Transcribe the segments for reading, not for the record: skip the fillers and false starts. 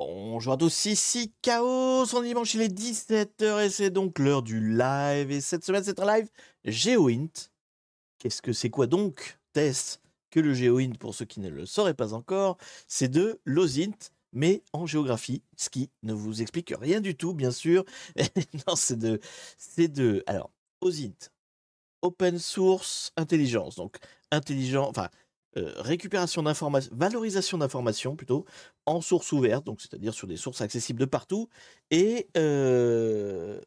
Bonjour à tous, ici Chaos, on est dimanche, il est 17 h et c'est donc l'heure du live. Et cette semaine, c'est un live GeoInt. Qu'est-ce que c'est quoi donc, Tess, que le GeoInt, pour ceux qui ne le sauraient pas encore? C'est de l'OSINT, mais en géographie, ce qui ne vous explique rien du tout, bien sûr. Non, alors, OSINT, Open Source Intelligence, donc intelligent, enfin, récupération d'informations, valorisation d'informations plutôt, en source ouverte, donc c'est-à-dire sur des sources accessibles de partout, et qu'est-ce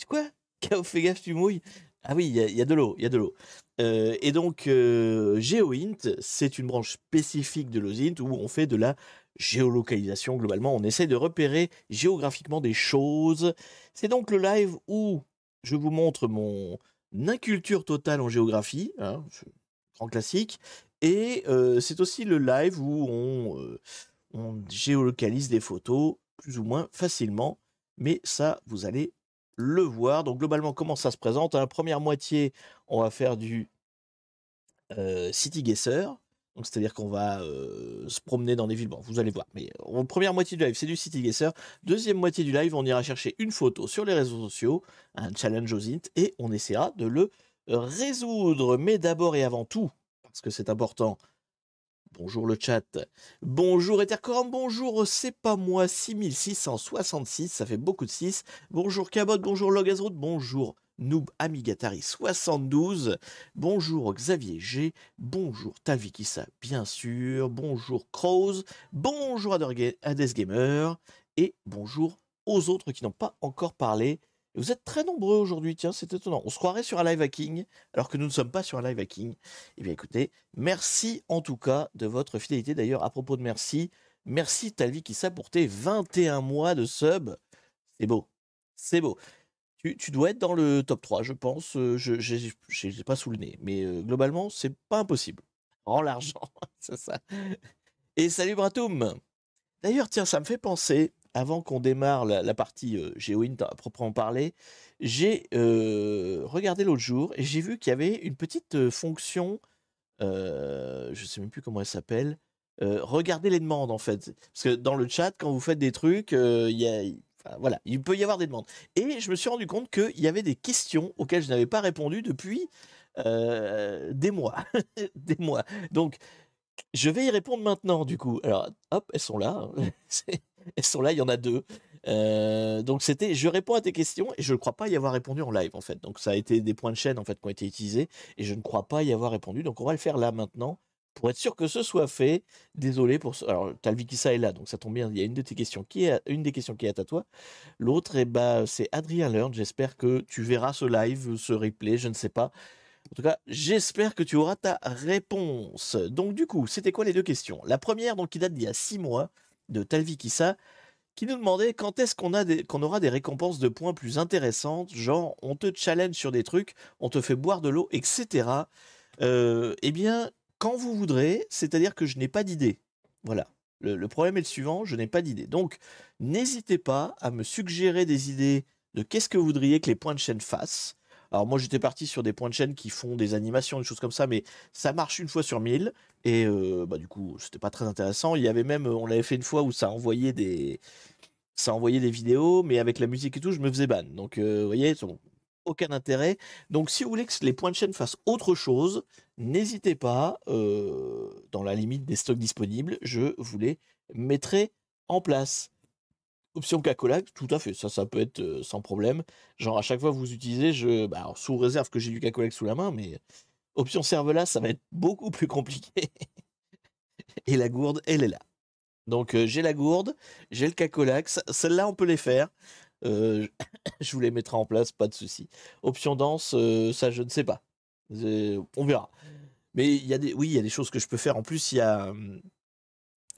quoi? Cao, fais gaffe, tu mouilles. Ah oui, il y a de l'eau, il y a de l'eau. Et donc, GeoInt, c'est une branche spécifique de l'OSINT où on fait de la géolocalisation. Globalement, on essaie de repérer géographiquement des choses. C'est donc le live où je vous montre mon inculture totale en géographie, hein, grand classique. Et c'est aussi le live où on géolocalise des photos plus ou moins facilement. Mais ça, vous allez le voir. Donc globalement, comment ça se présente? La première moitié, on va faire du city guesser. Donc c'est-à-dire qu'on va se promener dans des villes. Bon, vous allez voir. Mais première moitié du live, c'est du city guesser. Deuxième moitié du live, on ira chercher une photo sur les réseaux sociaux, un challenge aux int, et on essaiera de le résoudre. Mais d'abord et avant tout, parce que c'est important. Bonjour le chat. Bonjour Ethercorum, bonjour C'est pas moi 6666, ça fait beaucoup de 6. Bonjour Cabot, bonjour Logazroot, bonjour Noob Amigatari 72. Bonjour Xavier G, bonjour Talvikissa bien sûr, bonjour Crows, bonjour Hades Gamer et bonjour aux autres qui n'ont pas encore parlé. Et vous êtes très nombreux aujourd'hui, tiens, c'est étonnant. On se croirait sur un live hacking alors que nous ne sommes pas sur un live hacking. Eh bien écoutez, merci en tout cas de votre fidélité. D'ailleurs, à propos de merci, merci Talvikissa pour tes 21 mois de sub. C'est beau, c'est beau. Tu dois être dans le top 3, je pense. Je n'ai pas sous le nez, mais globalement, c'est pas impossible. Rends l'argent, c'est ça. Et salut Bratoum. D'ailleurs, tiens, ça me fait penser, avant qu'on démarre la partie GeoInt à proprement parler, j'ai regardé l'autre jour et j'ai vu qu'il y avait une petite fonction, je sais même plus comment elle s'appelle. Regardez les demandes en fait, parce que dans le chat, quand vous faites des trucs, enfin, voilà, il peut y avoir des demandes. Et je me suis rendu compte qu'il y avait des questions auxquelles je n'avais pas répondu depuis des mois, des mois. Donc, je vais y répondre maintenant, du coup. Alors, hop, elles sont là. Hein. Elles sont là, il y en a deux. Donc, c'était je réponds à tes questions et je ne crois pas y avoir répondu en live, en fait. Donc, ça a été des points de chaîne, en fait, qui ont été utilisés et je ne crois pas y avoir répondu. Donc, on va le faire là, maintenant, pour être sûr que ce soit fait. Désolé pour ce. Alors, Talvikissa est là, donc ça tombe bien. Il y a une de tes questions une des questions qui est à toi. L'autre, eh ben, c'est Adrien Learn. J'espère que tu verras ce live, ce replay, je ne sais pas. En tout cas, j'espère que tu auras ta réponse. Donc du coup, c'était quoi les deux questions? La première, donc, qui date d'il y a 6 mois, de Talvikissa, qui nous demandait quand est-ce qu'on aura des récompenses de points plus intéressantes, genre on te challenge sur des trucs, on te fait boire de l'eau, etc. Eh bien, quand vous voudrez, c'est-à-dire que je n'ai pas d'idée. Voilà. Le problème est le suivant, je n'ai pas d'idée. Donc, n'hésitez pas à me suggérer des idées de qu'est-ce que vous voudriez que les points de chaîne fassent. Alors moi j'étais parti sur des points de chaîne qui font des animations, des choses comme ça, mais ça marche une fois sur 1000 et bah du coup c'était pas très intéressant. Il y avait même, on l'avait fait une fois où ça envoyait des vidéos, mais avec la musique et tout, je me faisais ban. Donc vous voyez, ça n'a aucun intérêt. Donc si vous voulez que les points de chaîne fassent autre chose, n'hésitez pas, dans la limite des stocks disponibles, je vous les mettrai en place. Option cacolac, tout à fait, ça peut être sans problème. Genre à chaque fois que vous utilisez, bah, alors, sous réserve que j'ai du cacolac sous la main, mais option cervelas, ça va être beaucoup plus compliqué. Et la gourde, elle est là. Donc j'ai la gourde, j'ai le cacolac, celle-là on peut les faire. Euh, je vous les mettrai en place, pas de souci. Option danse, ça je ne sais pas. On verra. Mais oui, il y a des choses que je peux faire. En plus, il y a,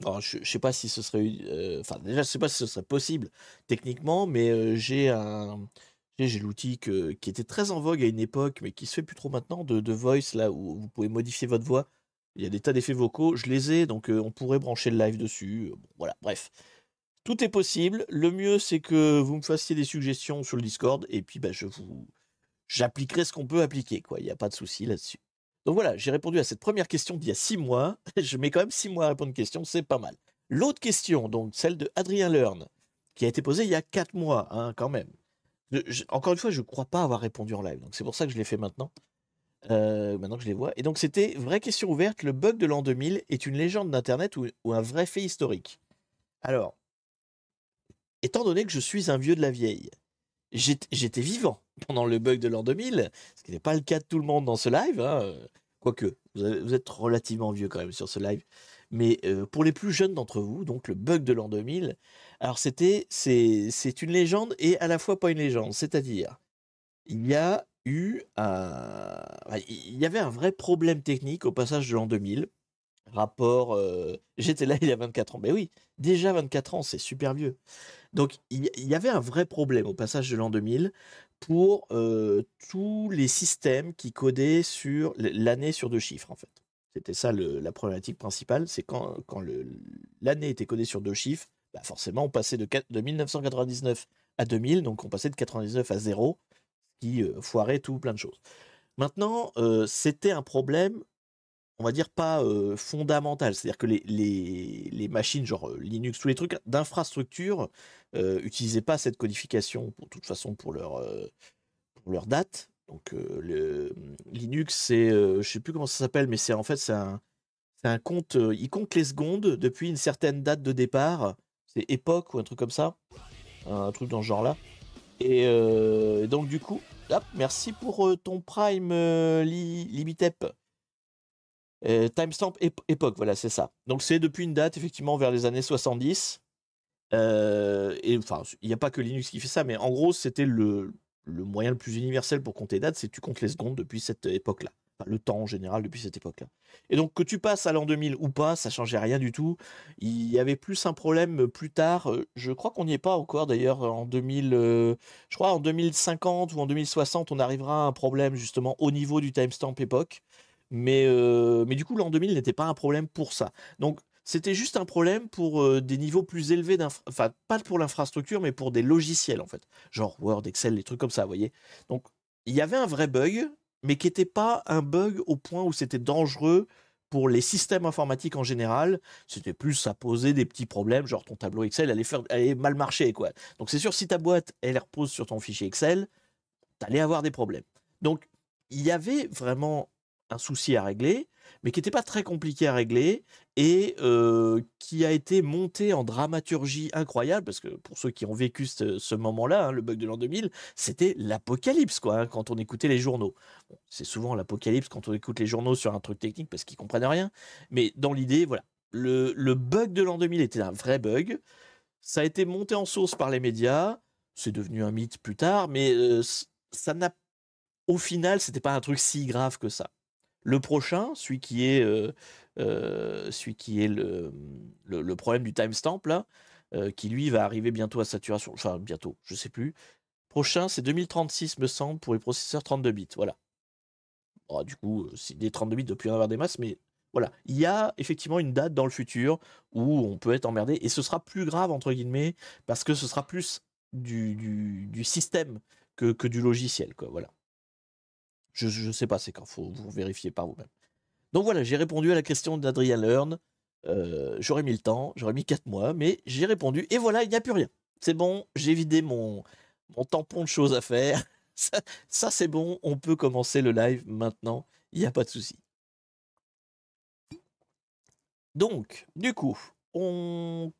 alors, je sais pas si ce serait, enfin déjà je sais pas si ce serait possible techniquement, mais j'ai l'outil qui était très en vogue à une époque, mais qui se fait plus trop maintenant, de Voice, là où vous pouvez modifier votre voix. Il y a des tas d'effets vocaux, je les ai, donc on pourrait brancher le live dessus. Bon, voilà, bref. Tout est possible. Le mieux, c'est que vous me fassiez des suggestions sur le Discord, et puis bah, j'appliquerai ce qu'on peut appliquer, quoi. Il n'y a pas de souci là-dessus. Donc voilà, j'ai répondu à cette première question d'il y a 6 mois. Je mets quand même 6 mois à répondre à une question, c'est pas mal. L'autre question, donc celle de Adrien Learn, qui a été posée il y a 4 mois, hein, quand même. Encore une fois, je ne crois pas avoir répondu en live, donc c'est pour ça que je l'ai fait maintenant. Maintenant que je les vois. Et donc c'était vraie question ouverte, le bug de l'an 2000 est une légende d'Internet ou un vrai fait historique? Alors, étant donné que je suis un vieux de la vieille, j'étais vivant pendant le bug de l'an 2000, ce qui n'est pas le cas de tout le monde dans ce live, hein, quoique, vous êtes relativement vieux quand même sur ce live. Mais pour les plus jeunes d'entre vous, donc le bug de l'an 2000, alors c'est une légende et à la fois pas une légende. C'est-à-dire, il y a eu il y avait un vrai problème technique au passage de l'an 2000. Rapport, j'étais là il y a 24 ans. Mais oui, déjà 24 ans, c'est super vieux. Donc il y avait un vrai problème au passage de l'an 2000 pour tous les systèmes qui codaient sur l'année sur 2 chiffres, en fait. C'était ça la problématique principale, c'est quand l'année était codée sur 2 chiffres, bah forcément on passait de 1999 à 2000, donc on passait de 99 à 0, ce qui foirait tout plein de choses. Maintenant, c'était un problème, on va dire, pas fondamental. C'est-à-dire que les machines, genre Linux, tous les trucs d'infrastructure, utilisaient pas cette codification, de toute façon, pour leur date. Donc, Linux, c'est, je sais plus comment ça s'appelle, mais c'est un compte, il compte les secondes depuis une certaine date de départ. C'est époque ou un truc comme ça, un truc dans ce genre-là. Et donc, du coup, hop, merci pour ton Prime, Limitep. Timestamp époque, voilà, c'est ça. Donc c'est depuis une date, effectivement, vers les années 70. Et enfin, il n'y a pas que Linux qui fait ça, mais en gros, c'était le moyen le plus universel pour compter dates, c'est que tu comptes les secondes depuis cette époque-là. Enfin, le temps en général depuis cette époque-là. Et donc que tu passes à l'an 2000 ou pas, ça changeait rien du tout. Il y avait plus un problème plus tard. Je crois qu'on n'y est pas encore d'ailleurs en 2000. Je crois en 2050 ou en 2060, on arrivera à un problème justement au niveau du timestamp époque. Mais du coup, l'an 2000 n'était pas un problème pour ça. Donc, c'était juste un problème pour des niveaux plus élevés enfin, pas pour l'infrastructure, mais pour des logiciels, en fait. Genre Word, Excel, des trucs comme ça, vous voyez. Donc, il y avait un vrai bug, mais qui n'était pas un bug au point où c'était dangereux pour les systèmes informatiques en général. C'était plus, ça posait des petits problèmes, genre ton tableau Excel allait mal marcher, quoi. Donc, c'est sûr, si ta boîte, elle repose sur ton fichier Excel, t'allais avoir des problèmes. Donc, il y avait vraiment un souci à régler, mais qui n'était pas très compliqué à régler et qui a été monté en dramaturgie incroyable, parce que pour ceux qui ont vécu ce moment-là, hein, le bug de l'an 2000, c'était l'apocalypse, quoi, hein, quand on écoutait les journaux. Bon, c'est souvent l'apocalypse quand on écoute les journaux sur un truc technique parce qu'ils comprennent rien, mais dans l'idée, voilà, le bug de l'an 2000 était un vrai bug. Ça a été monté en sauce par les médias, c'est devenu un mythe plus tard, mais ça n'a, au final, c'était pas un truc si grave que ça. Le prochain, celui qui est le problème du timestamp là, qui lui va arriver bientôt à saturation, enfin bientôt, je sais plus. Prochain, c'est 2036 me semble pour les processeurs 32 bits, voilà. Bon, du coup, des 32 bits, il doit plus y en avoir des masses, mais voilà, il y a effectivement une date dans le futur où on peut être emmerdé et ce sera plus grave entre guillemets parce que ce sera plus du système que du logiciel, quoi. Voilà. Je sais pas, c'est quand faut vous vérifier par vous-même. Donc voilà, j'ai répondu à la question d'Adrien Learn. J'aurais mis le temps, j'aurais mis 4 mois, mais j'ai répondu et voilà, il n'y a plus rien. C'est bon, j'ai vidé mon tampon de choses à faire. Ça c'est bon, on peut commencer le live maintenant, il n'y a pas de souci. Donc, du coup, on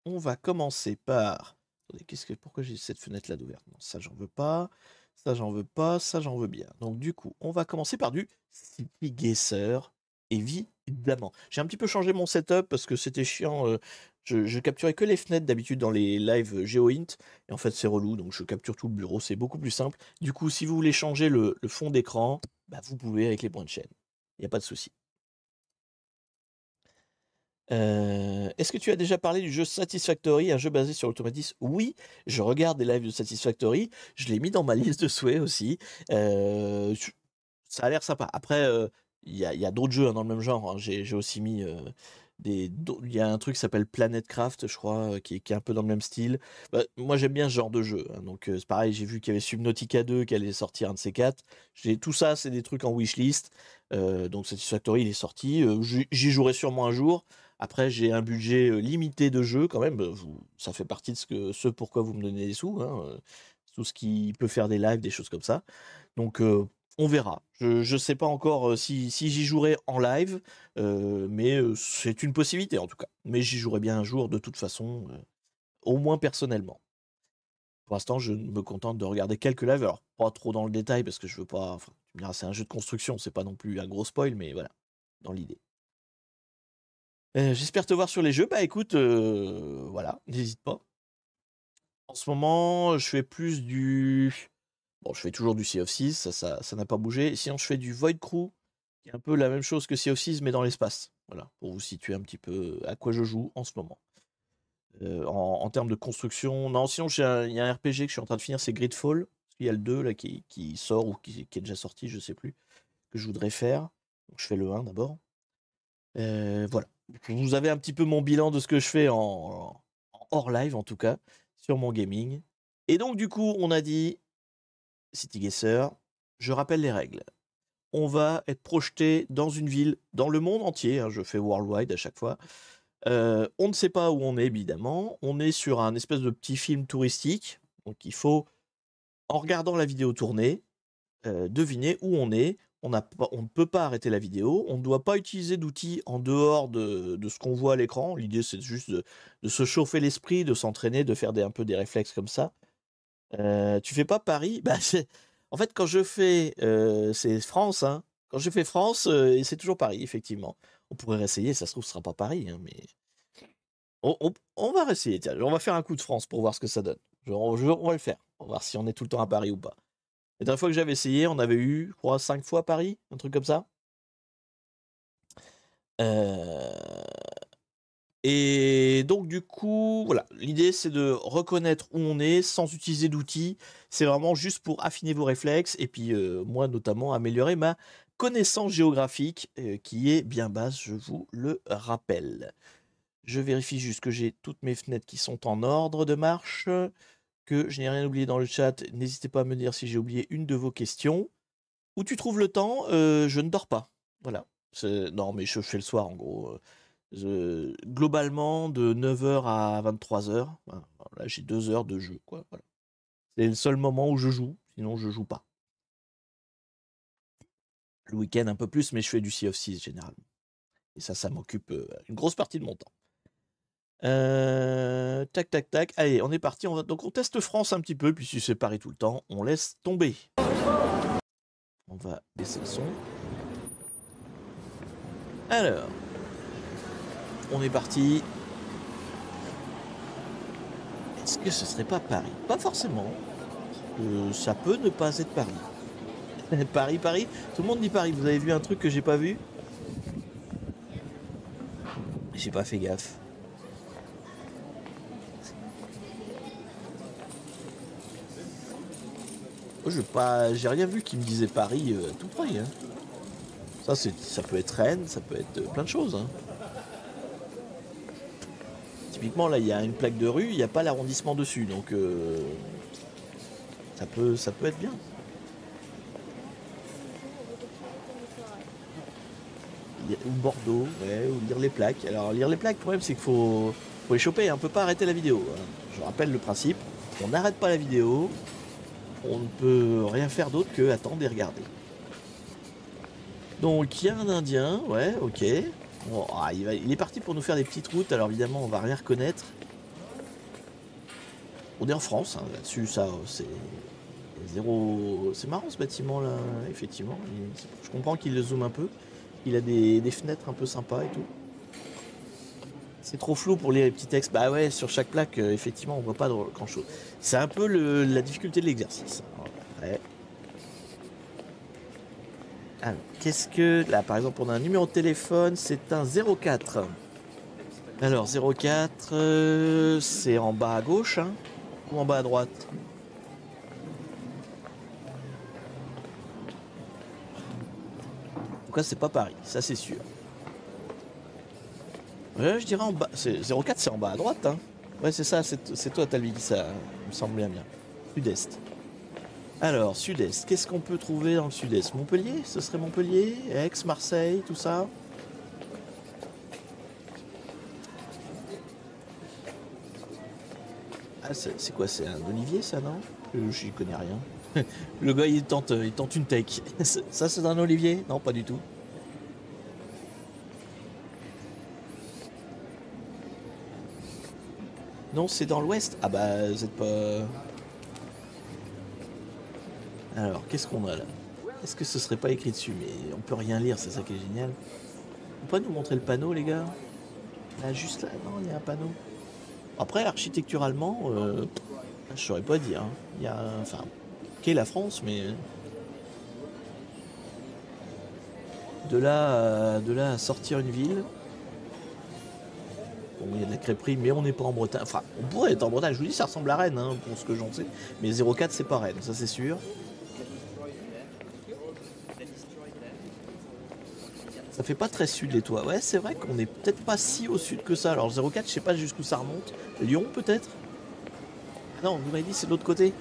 va commencer par. Attendez, pourquoi j'ai cette fenêtre-là d'ouverte? Non, ça j'en veux pas, ça j'en veux pas, ça j'en veux bien. Donc du coup, on va commencer par du CityGuesser, évidemment. J'ai un petit peu changé mon setup parce que c'était chiant. Je capturais que les fenêtres d'habitude dans les lives GeoInt, et en fait c'est relou, donc je capture tout le bureau, c'est beaucoup plus simple. Du coup, si vous voulez changer le fond d'écran, bah, vous pouvez avec les points de chaîne. Il n'y a pas de souci. Est-ce que tu as déjà parlé du jeu Satisfactory, un jeu basé sur l'automatisme? Oui, je regarde des lives de Satisfactory, je l'ai mis dans ma liste de souhaits aussi. Ça a l'air sympa. Après, il y a d'autres jeux, hein, dans le même genre, hein. J'ai aussi mis il y a un truc qui s'appelle Planet Craft, je crois, qui est un peu dans le même style. Bah, moi, j'aime bien ce genre de jeu, hein, donc c'est pareil, j'ai vu qu'il y avait Subnautica 2 qui allait sortir un de ces quatre. Tout ça, c'est des trucs en wishlist. Donc Satisfactory, il est sorti. J'y jouerai sûrement un jour. Après, j'ai un budget limité de jeu quand même. Ça fait partie de ce pourquoi vous me donnez des sous, hein, tout ce qui peut faire des lives, des choses comme ça. Donc, on verra. Je ne sais pas encore si j'y jouerai en live, mais c'est une possibilité en tout cas. Mais j'y jouerai bien un jour de toute façon, au moins personnellement. Pour l'instant, je me contente de regarder quelques lives. Alors, pas trop dans le détail parce que je veux pas. Enfin, tu me diras, c'est un jeu de construction, c'est pas non plus un gros spoil, mais voilà, dans l'idée. J'espère te voir sur les jeux. Bah écoute, voilà, n'hésite pas. En ce moment, je fais plus du. Bon, je fais toujours du Sea of Thieves, ça n'a pas bougé. Sinon, je fais du Void Crew, qui est un peu la même chose que Sea of Thieves, mais dans l'espace. Voilà, pour vous situer un petit peu à quoi je joue en ce moment. En termes de construction, non, sinon, il y a un RPG que je suis en train de finir, c'est Gridfall. Il y a le 2 là, qui sort ou qui est déjà sorti, je sais plus, que je voudrais faire. Donc, je fais le 1 d'abord. Voilà. Vous avez un petit peu mon bilan de ce que je fais en hors live, en tout cas, sur mon gaming. Et donc, du coup, on a dit, City Guesser, je rappelle les règles. On va être projeté dans une ville, dans le monde entier, hein, je fais worldwide à chaque fois. On ne sait pas où on est, évidemment. On est sur un espèce de petit film touristique. Donc, il faut, en regardant la vidéo tourner, deviner où on est. On ne peut pas arrêter la vidéo. On ne doit pas utiliser d'outils en dehors de ce qu'on voit à l'écran. L'idée, c'est juste de se chauffer l'esprit, de s'entraîner, de faire un peu des réflexes comme ça. Tu fais pas Paris? Bah, en fait, quand je fais... c'est France, hein. Quand je fais France, c'est toujours Paris, effectivement. On pourrait réessayer, ça se trouve, ce sera pas Paris, hein, mais... On va réessayer, tiens. On va faire un coup de France pour voir ce que ça donne. On va le faire. On va voir si on est tout le temps à Paris ou pas. La dernière fois que j'avais essayé, on avait eu, je crois, 5 fois Paris, un truc comme ça. Et donc du coup, voilà, l'idée c'est de reconnaître où on est sans utiliser d'outils. C'est vraiment juste pour affiner vos réflexes et puis moi notamment améliorer ma connaissance géographique qui est bien basse, je vous le rappelle. Je vérifie juste que j'ai toutes mes fenêtres qui sont en ordre de marche, que je n'ai rien oublié dans le chat. N'hésitez pas à me dire si j'ai oublié une de vos questions. Où tu trouves le temps, je ne dors pas. Voilà. Non, mais je fais le soir en gros. Globalement, de 9h à 23h. Voilà. Là, j'ai 2 heures de jeu, quoi. Voilà. C'est le seul moment où je joue. Sinon, je joue pas. Le week-end, un peu plus, mais je fais du Sea of Thieves généralement. Et ça m'occupe une grosse partie de mon temps. Tac, tac, tac. Allez, on est parti. Donc, on teste France un petit peu. Puis, si c'est Paris tout le temps, on laisse tomber. On va baisser le son. Alors, on est parti. Est-ce que ce serait pas Paris? Pas forcément. Ça peut ne pas être Paris. Paris, Paris. Tout le monde dit Paris. Vous avez vu un truc que j'ai pas vu? J'ai pas fait gaffe. J'ai rien vu qui me disait Paris tout près. Hein. Ça peut être Rennes, ça peut être plein de choses. Hein. Typiquement, là, il y a une plaque de rue, il n'y a pas l'arrondissement dessus, donc ça peut être bien. Ou Bordeaux, ouais, ou lire les plaques. Alors, lire les plaques, le problème, c'est qu'il faut les choper, hein. On ne peut pas arrêter la vidéo. Hein. Je rappelle le principe, on n'arrête pas la vidéo, on ne peut rien faire d'autre que attendre et regarder. Donc, il y a un Indien, ouais, ok. Bon, il est parti pour nous faire des petites routes, alors évidemment, on va rien reconnaître. On est en France, hein, là-dessus, ça, c'est zéro... C'est marrant ce bâtiment là, effectivement. Je comprends qu'il le zoome un peu. Il a des fenêtres un peu sympas et tout. C'est trop flou pour lire les petits textes. Bah ouais, sur chaque plaque, effectivement, on voit pas grand chose. C'est un peu la difficulté de l'exercice. Ouais. Alors, qu'est-ce que... Là, par exemple, on a un numéro de téléphone, c'est un 04. Alors, 04, c'est en bas à gauche, hein, ou en bas à droite? En tout cas, c'est pas Paris, ça c'est sûr. Ouais, je dirais en bas. 04, c'est en bas à droite, hein. Ouais, c'est ça, c'est toi, Talvi, qui ça me semble bien. Sud-est. Alors, sud-est, qu'est-ce qu'on peut trouver dans le sud-est? Montpellier? Ce serait Montpellier? Aix, Marseille, tout ça? Ah, c'est quoi? C'est un olivier, ça, non? J'y connais rien. Le gars, il tente une take. Ça, c'est un olivier? Non, pas du tout. Non, c'est dans l'ouest. Ah bah, vous êtes pas... Alors, qu'est-ce qu'on a là? Est-ce que ce serait pas écrit dessus? Mais on peut rien lire, c'est ça qui est génial. On peut pas nous montrer le panneau, les gars? Là, juste là, non, il y a un panneau. Après, architecturalement, je saurais pas dire. Hein. Il y a, enfin, qu'est la France, mais de là à sortir une ville. Bon, il y a de la crêperie, mais on n'est pas en Bretagne. Enfin, on pourrait être en Bretagne. Je vous dis, ça ressemble à Rennes, hein, pour ce que j'en sais. Mais 04, c'est pas Rennes, ça c'est sûr. Ça fait pas très sud les toits. Ouais, c'est vrai qu'on est peut-être pas si au sud que ça. Alors 04, je sais pas jusqu'où ça remonte. Lyon peut-être. Ah non, vous m'avez dit c'est de l'autre côté.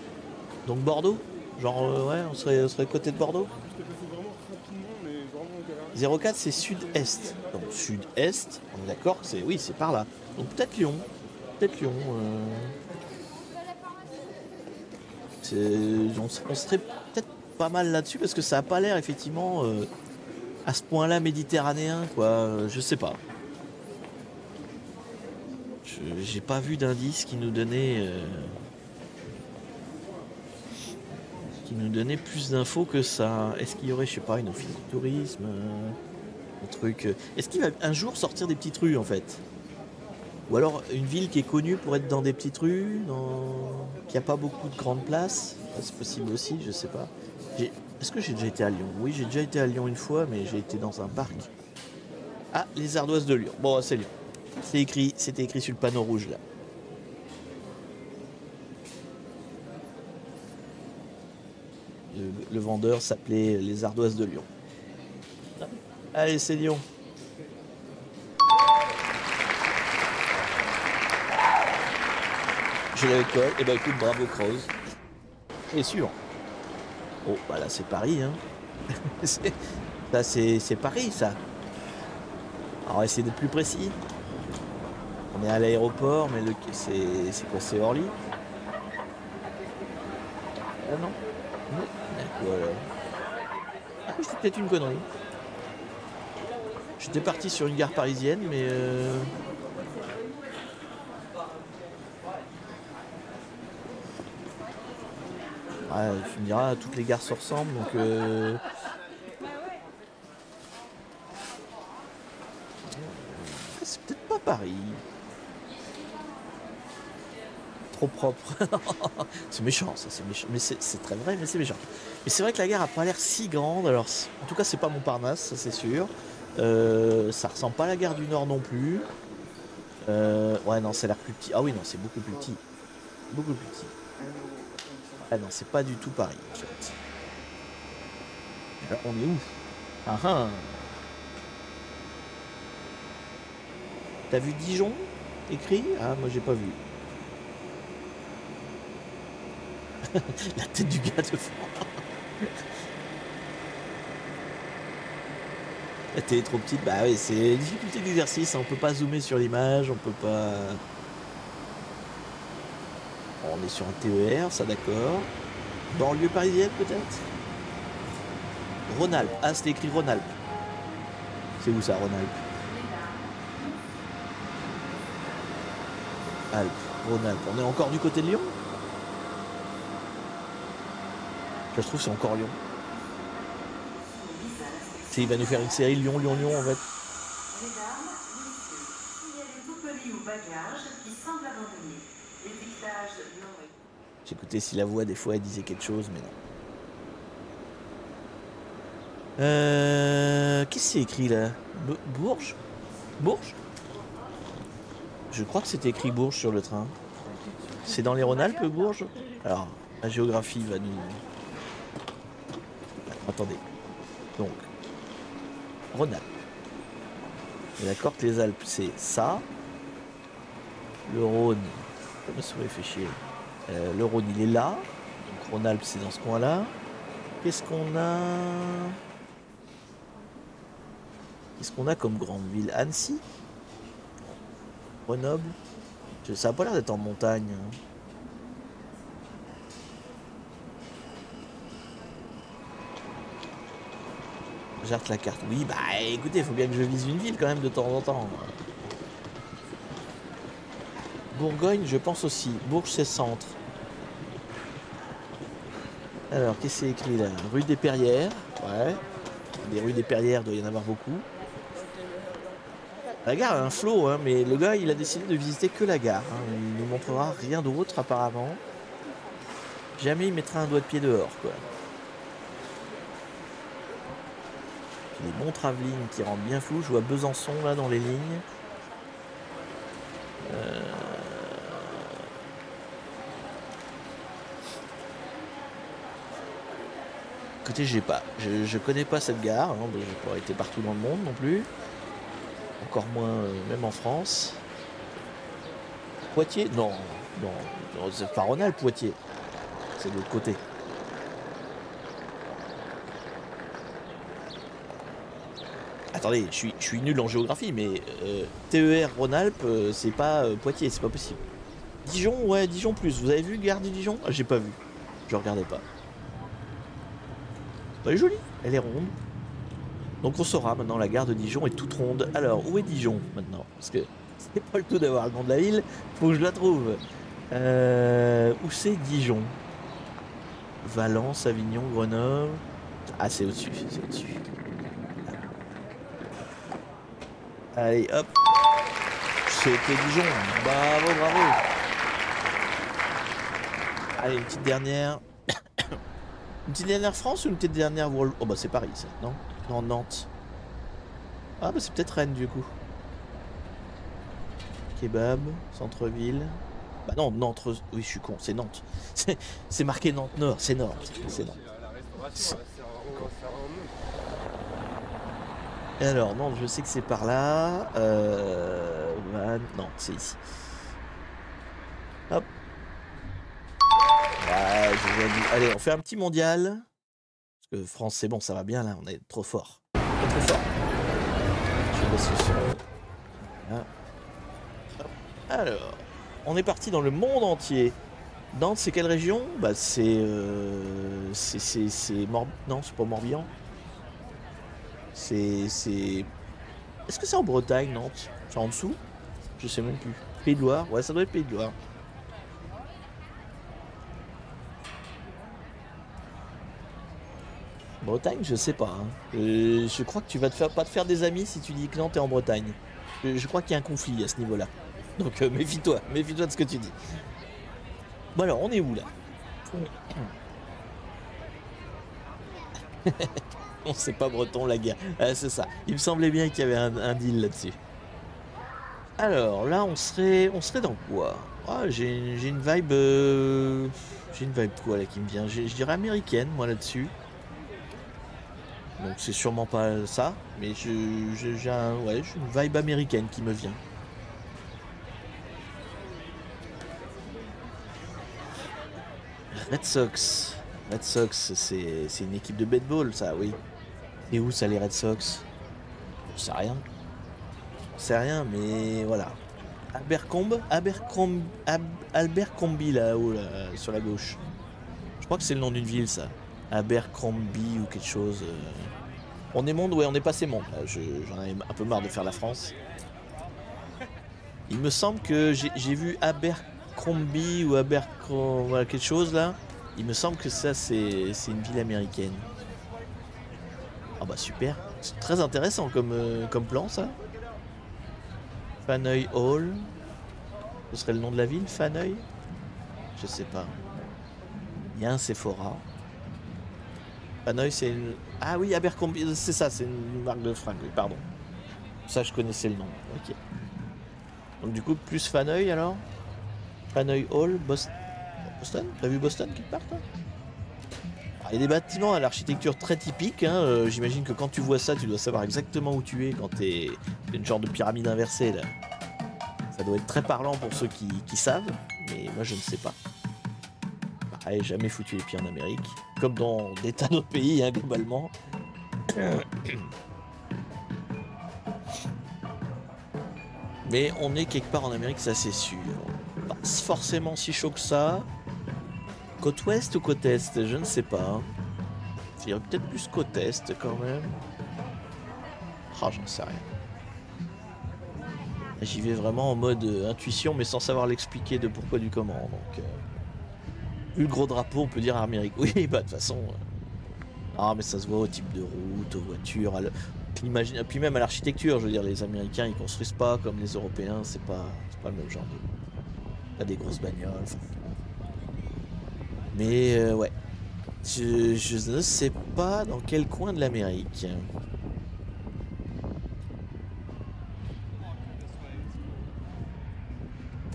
Donc Bordeaux. Genre ouais, on serait côté de Bordeaux. 04 c'est sud-est. Donc sud-est, on est d'accord que c'est oui, c'est par là. Donc peut-être Lyon. Peut-être Lyon. On serait peut-être pas mal là-dessus parce que ça a pas l'air effectivement à ce point-là méditerranéen quoi. Je sais pas. J'ai pas vu d'indice qui nous donnait plus d'infos que ça. Est-ce qu'il y aurait, je sais pas, une office de tourisme, un truc. Est-ce qu'il va un jour sortir des petites rues en fait? Ou alors une ville qui est connue pour être dans des petites rues, qui a pas beaucoup de grandes places? C'est possible aussi, je sais pas. Est-ce que j'ai déjà été à Lyon? Oui, j'ai déjà été à Lyon une fois, mais j'ai été dans un parc. Ah, les ardoises de Lyon. Bon, c'est Lyon. C'était écrit sur le panneau rouge là. Le vendeur s'appelait les ardoises de Lyon. Allez, c'est Lyon. J'ai la école. Et bah écoute, bravo Croze. Et sûr. Oh, bah là c'est Paris, hein. Ça c'est Paris, ça. Alors on va essayer d'être plus précis. On est à l'aéroport, mais c'est quoi? C'est Orly? Ah non? Non. Voilà. Ah, c'était peut-être une connerie. J'étais parti sur une gare parisienne, mais ouais, tu me diras, toutes les gares se ressemblent, donc c'est peut-être pas Paris. Trop propre. C'est méchant, ça, c'est méchant. Mais c'est très vrai, mais c'est méchant. Mais c'est vrai que la gare a pas l'air si grande. Alors, en tout cas, c'est pas Montparnasse, ça c'est sûr. Ça ressemble pas à la gare du Nord non plus. Ouais, non, ça a l'air plus petit. Ah oui, non, c'est beaucoup plus petit. Beaucoup plus petit. Ah non, c'est pas du tout Paris, en fait. Alors, on est où? Ah ah. T'as vu Dijon écrit? Ah, moi j'ai pas vu. La tête du gars de fond. La télé est trop petite, bah oui, c'est difficulté d'exercice, hein. On peut pas zoomer sur l'image, on peut pas. Bon, on est sur un TER, ça d'accord. Banlieue parisienne peut-être? Rhône-Alpes. Ah, c'était écrit Rhône-Alpes. C'est où ça, Rhône-Alpes? Alpes, Rhône-Alpes. On est encore du côté de Lyon? Je trouve que c'est encore Lyon. Il va nous faire une série Lyon, Lyon, Lyon en fait. J'écoutais si la voix des fois elle disait quelque chose, mais non. Qu'est-ce que c'est écrit là? Bourges? Bourges? Je crois que c'était écrit Bourges sur le train. C'est dans les Rhône-Alpes, Bourges? Alors, la géographie va nous... Attendez. Donc, Rhône-Alpes. On est d'accord que les Alpes, c'est ça. Le Rhône... Ma souris fait chier. Le Rhône, il est là. Donc, Rhône-Alpes, c'est dans ce coin-là. Qu'est-ce qu'on a? Qu'est-ce qu'on a comme grande ville? Annecy? Grenoble? Ça n'a pas l'air d'être en montagne. J'arte la carte. Oui, bah écoutez, il faut bien que je vise une ville quand même de temps en temps. Bourgogne, je pense aussi. Bourges, c'est centre. Alors, qu'est-ce que c'est écrit là? Rue des Perrières. Ouais. Des rues des Perrières, doit y en avoir beaucoup. La gare a un flot, hein, mais le gars, il a décidé de visiter que la gare. Hein. Il nous montrera rien d'autre, apparemment. Jamais il mettra un doigt de pied dehors, quoi. Les bons travelling qui rendent bien flou. Je vois Besançon, là, dans les lignes. Écoutez, je connais pas cette gare. Hein, j'ai pas été partout dans le monde non plus. Encore moins, même en France. Poitiers? Non, non, c'est pas Rhône-Alpes, Poitiers. C'est de l'autre côté. Attendez, je suis nul en géographie, mais TER Rhône-Alpes, c'est pas Poitiers, c'est pas possible. Dijon, ouais, Dijon plus. Vous avez vu Gare de Dijon? Ah, j'ai pas vu. Je regardais pas. Elle est jolie, elle est ronde. Donc on saura maintenant, la gare de Dijon est toute ronde. Alors, où est Dijon maintenant? Parce que c'est pas le tout d'avoir le nom de la ville, faut que je la trouve. Où c'est Dijon? Valence, Avignon, Grenoble. Ah, c'est au-dessus, c'est au-dessus. Allez, hop. C'était Dijon. Bravo, bravo. Allez, une petite dernière. Une petite dernière France ou une petite dernière World... Oh bah c'est Paris ça, non? Non, Nantes. Ah bah c'est peut-être Rennes du coup. Kebab, centre-ville. Bah non, Nantes, oui je suis con, c'est Nantes. C'est marqué Nantes Nord, c'est Nantes. C'est Nantes. Et alors, Nantes, je sais que c'est par là. Non, c'est ici. Hop. Ouais, allez, on fait un petit mondial. Parce que France, c'est bon, ça va bien là, on est trop fort. On est trop fort. Je baisse le son. Voilà. Alors, on est parti dans le monde entier. Nantes, c'est quelle région? Bah, c'est. Non, c'est pas Morbihan. C'est. Est-ce que c'est en Bretagne, Nantes? C'est en dessous? Je sais même plus. Pays de Loire? Ouais, ça doit être Pays de Loire. Bretagne, je sais pas. Hein. Je crois que tu vas pas te faire des amis si tu dis que Nantes est en Bretagne. Je crois qu'il y a un conflit à ce niveau-là. Donc méfie-toi de ce que tu dis. Bon alors, on est où là? On sait pas breton la guerre. C'est ça. Il me semblait bien qu'il y avait un deal là-dessus. Alors là, on serait dans quoi? Ah, j'ai une vibe. J'ai une vibe quoi là qui me vient? Je dirais américaine moi là-dessus. Donc c'est sûrement pas ça, mais j'ai une vibe américaine qui me vient. Red Sox. Red Sox, c'est une équipe de baseball, ça, oui. Et où ça, les Red Sox? Je sais rien. Je sais rien, mais voilà. Abercrombie, là-haut, là, sur la gauche. Je crois que c'est le nom d'une ville, ça. Abercrombie ou quelque chose. On est monde, ouais, on est passé monde. J'en ai un peu marre de faire la France. Il me semble que j'ai vu Abercrombie ou voilà, quelque chose là. Il me semble que ça c'est une ville américaine. Ah bah super, c'est très intéressant comme plan ça. Faneuil Hall. Ce serait le nom de la ville, Faneuil? Je sais pas. Il y a un Sephora. Faneuil c'est une... Ah oui, Abercrombie, c'est ça, c'est une marque de fringues, oui, pardon. Ça je connaissais le nom, ok. Donc du coup, plus Faneuil alors? Faneuil Hall, Boston? T'as vu Boston quelque part toi? Il y a des bâtiments à l'architecture très typique, hein. J'imagine que quand tu vois ça, tu dois savoir exactement où tu es quand t'es une genre de pyramide inversée là. Ça doit être très parlant pour ceux qui savent, mais moi je ne sais pas. Pareil, jamais foutu les pieds en Amérique, comme dans des tas d'autres pays hein, globalement. Mais on est quelque part en Amérique, ça c'est sûr. Pas forcément si chaud que ça. Côte ouest ou côte est? Je ne sais pas. Il y aurait peut-être plus côte est quand même. Ah, j'en sais rien. J'y vais vraiment en mode intuition, mais sans savoir l'expliquer de pourquoi du comment. Donc, vu le gros drapeau, on peut dire Amérique. Oui, bah de toute façon. Ah, mais ça se voit au type de route, aux voitures, puis même à l'architecture. Je veux dire, les Américains, ils construisent pas comme les Européens. C'est pas le même genre de. T'as des grosses bagnoles. Mais ouais. Je ne sais pas dans quel coin de l'Amérique.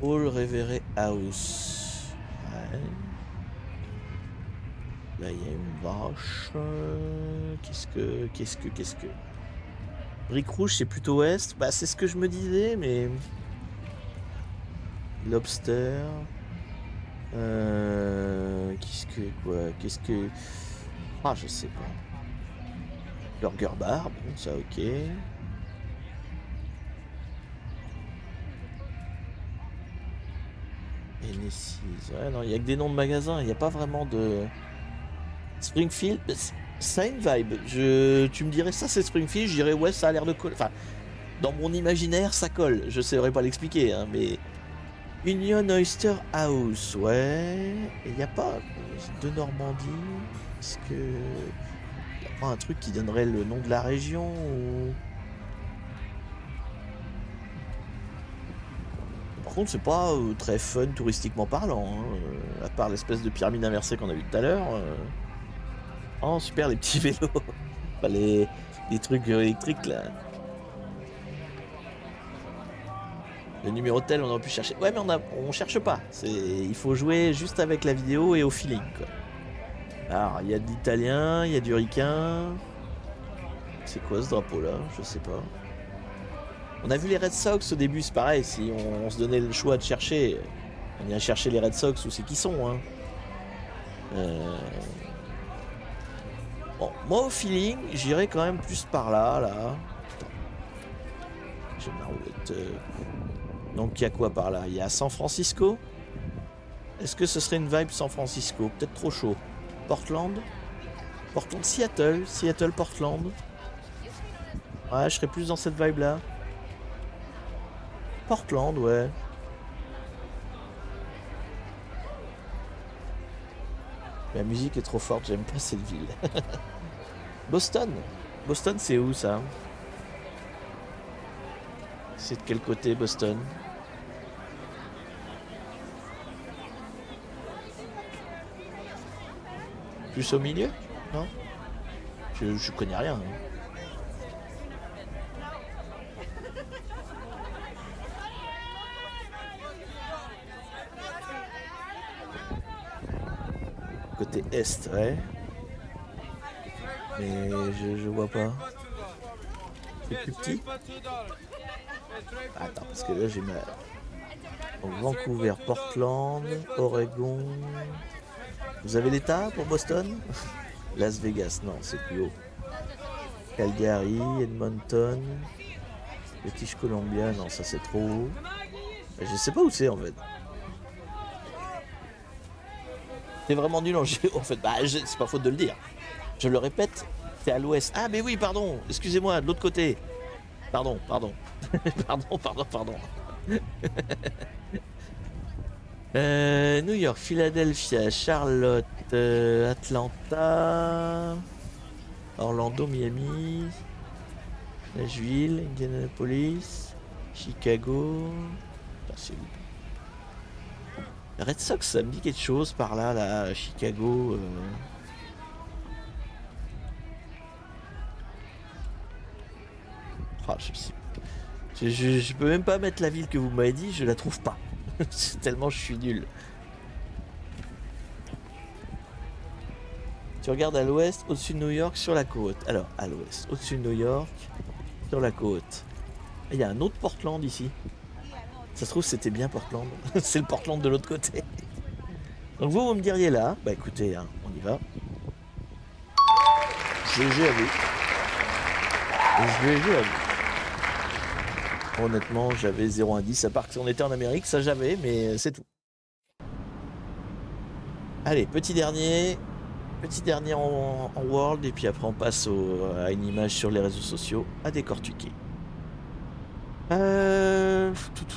Paul Revere House. Ouais. Là, il y a une vache. Qu'est-ce que... Brique rouge, c'est plutôt ouest. Bah, c'est ce que je me disais, mais... Lobster... Qu'est-ce que... Ah, je sais pas. Burger Bar, bon, ça, ok. Hennessy, ouais, non, il y a que des noms de magasins, il n'y a pas vraiment de... Springfield, ça a une vibe. Tu me dirais ça c'est Springfield, je dirais ouais ça a l'air de coller. Enfin, dans mon imaginaire ça colle. Je saurais pas l'expliquer, hein, mais Union Oyster House, ouais. Il n'y a pas de Normandie. Est-ce que il n'y a pas un truc qui donnerait le nom de la région ou... Par contre, c'est pas très fun touristiquement parlant, hein, à part l'espèce de pyramide inversée qu'on a vu tout à l'heure. Oh super, les petits vélos. Enfin, les trucs électriques là. Le numéro de tel, on aurait pu chercher. Ouais, mais on cherche pas. Il faut jouer juste avec la vidéo et au feeling, quoi. Alors, il y a de l'italien, il y a du ricain. C'est quoi ce drapeau là? Je sais pas. On a vu les Red Sox au début, c'est pareil. Si on se donnait le choix de chercher, on irait chercher les Red Sox où c'est qu'ils sont, hein. Bon, moi au feeling, j'irais quand même plus par là, là. J'ai ma roulette. Donc il y a quoi par là? Il y a San Francisco. Est-ce que ce serait une vibe San Francisco? Peut-être trop chaud. Portland. Seattle. Seattle, Portland. Ouais, je serais plus dans cette vibe là. Portland, ouais. La musique est trop forte, j'aime pas cette ville. Boston. Boston, c'est où ça? C'est de quel côté Boston? Plus au milieu? Non? Je connais rien. Hein. Côté est, ouais. Mais je vois pas. C'est plus petit. Attends, parce que là j'ai ma... Donc, Vancouver, Portland, Oregon. Vous avez l'état pour Boston? Las Vegas, non, c'est plus haut. Calgary, Edmonton, British Columbia, non, ça c'est trop haut. Je sais pas où c'est en fait. C'est vraiment nul en géo en fait. Bah, c'est pas faute de le dire. Je le répète, c'est à l'ouest. Ah, mais oui, pardon, excusez-moi, de l'autre côté. Pardon. pardon. New York, Philadelphia, Charlotte, Atlanta, Orlando, Miami, Nashville, Indianapolis, Chicago. C'est où? Red Sox, ça me dit quelque chose par là, là, Chicago. Ah, je peux même pas mettre la ville que vous m'avez dit, je la trouve pas. Tellement je suis nul. Tu regardes à l'ouest, au-dessus de New York, sur la côte. Alors, à l'ouest, au-dessus de New York, sur la côte. Il y a un autre Portland ici. Ça se trouve, c'était bien Portland. C'est le Portland de l'autre côté. Donc vous me diriez là. Bah écoutez, hein, on y va. GG à vous. GG à vous. Honnêtement, j'avais 0 indice. À part qu'on était en Amérique, ça j'avais, mais c'est tout. Allez, petit dernier. Petit dernier en World, et puis après on passe à une image sur les réseaux sociaux à décortiquer.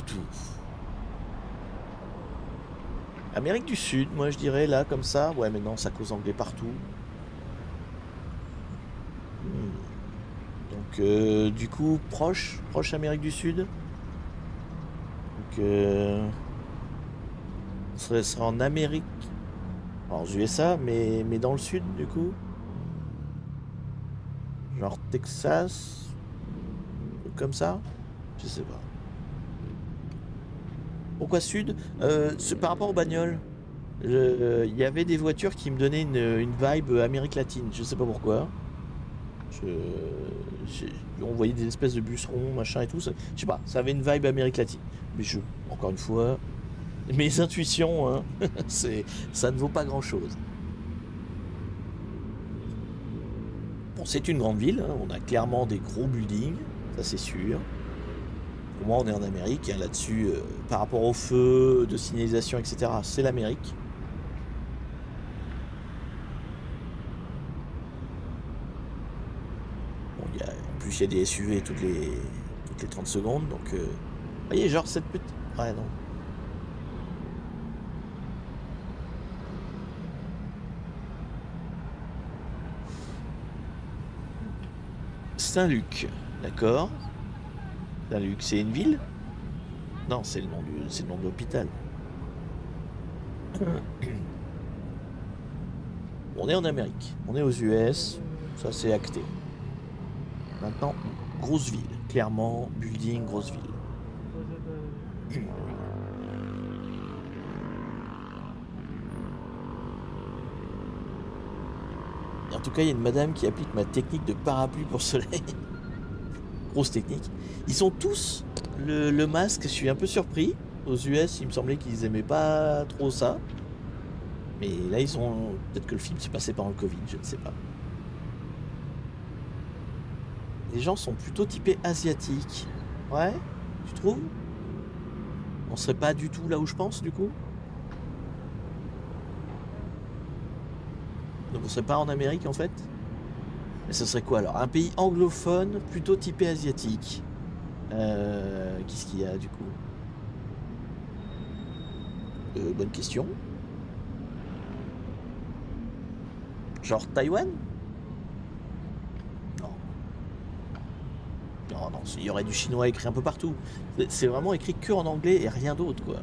Tout. Amérique du Sud, moi je dirais là, comme ça. Ouais, mais non, ça cause anglais partout. Donc, du coup, proche Amérique du Sud. Donc, ce serait en Amérique, alors aux USA, mais dans le Sud, du coup. Genre Texas, comme ça. Je sais pas. Pourquoi Sud? Par rapport aux bagnoles. Il y avait des voitures qui me donnaient une vibe Amérique latine. Je sais pas pourquoi. Je, on voyait des espèces de bûcherons, machin et tout. Je sais pas, ça avait une vibe Amérique latine. Mais encore une fois, mes intuitions, hein, ça ne vaut pas grand chose. Bon, c'est une grande ville, hein, on a clairement des gros buildings, ça c'est sûr. Pour moi, on est en Amérique, hein, là-dessus, par rapport au feu, de signalisation, etc., c'est l'Amérique. Bon, en plus, il y a des SUV toutes les 30 secondes, donc... vous voyez, genre cette petite... Ouais, non. Saint-Luc, d'accord. Saint-Luc, c'est une ville? Non, c'est le nom de l'hôpital. On est en Amérique, on est aux US, ça c'est acté. Maintenant, grosse ville, clairement, building, grosse ville. Et en tout cas, il y a une madame qui applique ma technique de parapluie pour soleil. Grosse technique. Ils sont tous le masque, je suis un peu surpris. Aux US, il me semblait qu'ils aimaient pas trop ça. Mais là, ils ont... Peut-être que le film s'est passé pendant le Covid, je ne sais pas. Les gens sont plutôt typés asiatiques. Ouais, tu trouves? On serait pas du tout là où je pense, du coup? Donc on serait pas en Amérique, en fait? Mais ce serait quoi, alors? Un pays anglophone, plutôt typé asiatique. Qu'est-ce qu'il y a, du coup? Bonne question. Genre Taïwan? Non. Non, il y aurait du chinois écrit un peu partout. C'est vraiment écrit que en anglais et rien d'autre, quoi.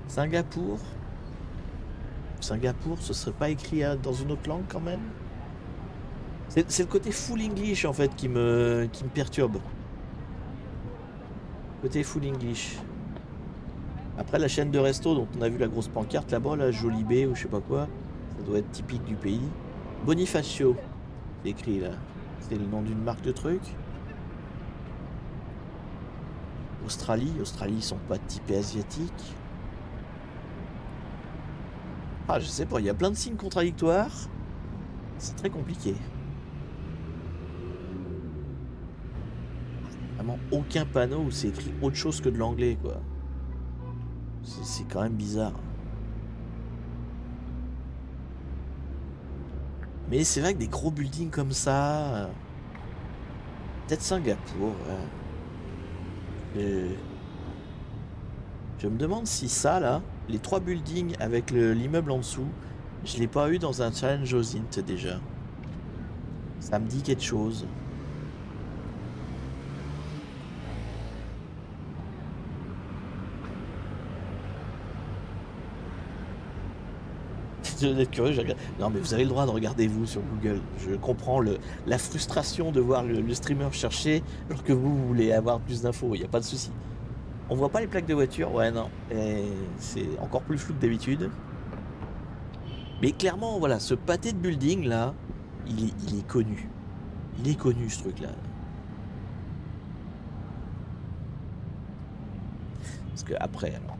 Singapour? Singapour, ce serait pas écrit dans une autre langue quand même? C'est le côté full English en fait qui me perturbe. Côté full English. Après la chaîne de resto dont on a vu la grosse pancarte là-bas, là, Jolibé ou je sais pas quoi, ça doit être typique du pays. Bonifacio, c'est écrit là. C'est le nom d'une marque de truc. Australie, ils sont pas typés asiatiques. Ah, je sais pas, il y a plein de signes contradictoires. C'est très compliqué. Vraiment aucun panneau où c'est écrit autre chose que de l'anglais, quoi. C'est quand même bizarre. Mais c'est vrai que des gros buildings comme ça... Peut-être Singapour, ouais. Je me demande si ça, là, les 3 buildings avec l'immeuble en dessous, je l'ai pas eu dans un challenge aux Int déjà. Ça me dit quelque chose. Je dois être curieux, je regarde. Non mais vous avez le droit de regarder vous sur Google. Je comprends la frustration de voir le streamer chercher alors que vous voulez avoir plus d'infos, il n'y a pas de souci. On voit pas les plaques de voiture? Ouais non. C'est encore plus flou que d'habitude. Mais clairement, voilà, ce pâté de building là, il est connu. Il est connu ce truc là. Parce que après, alors,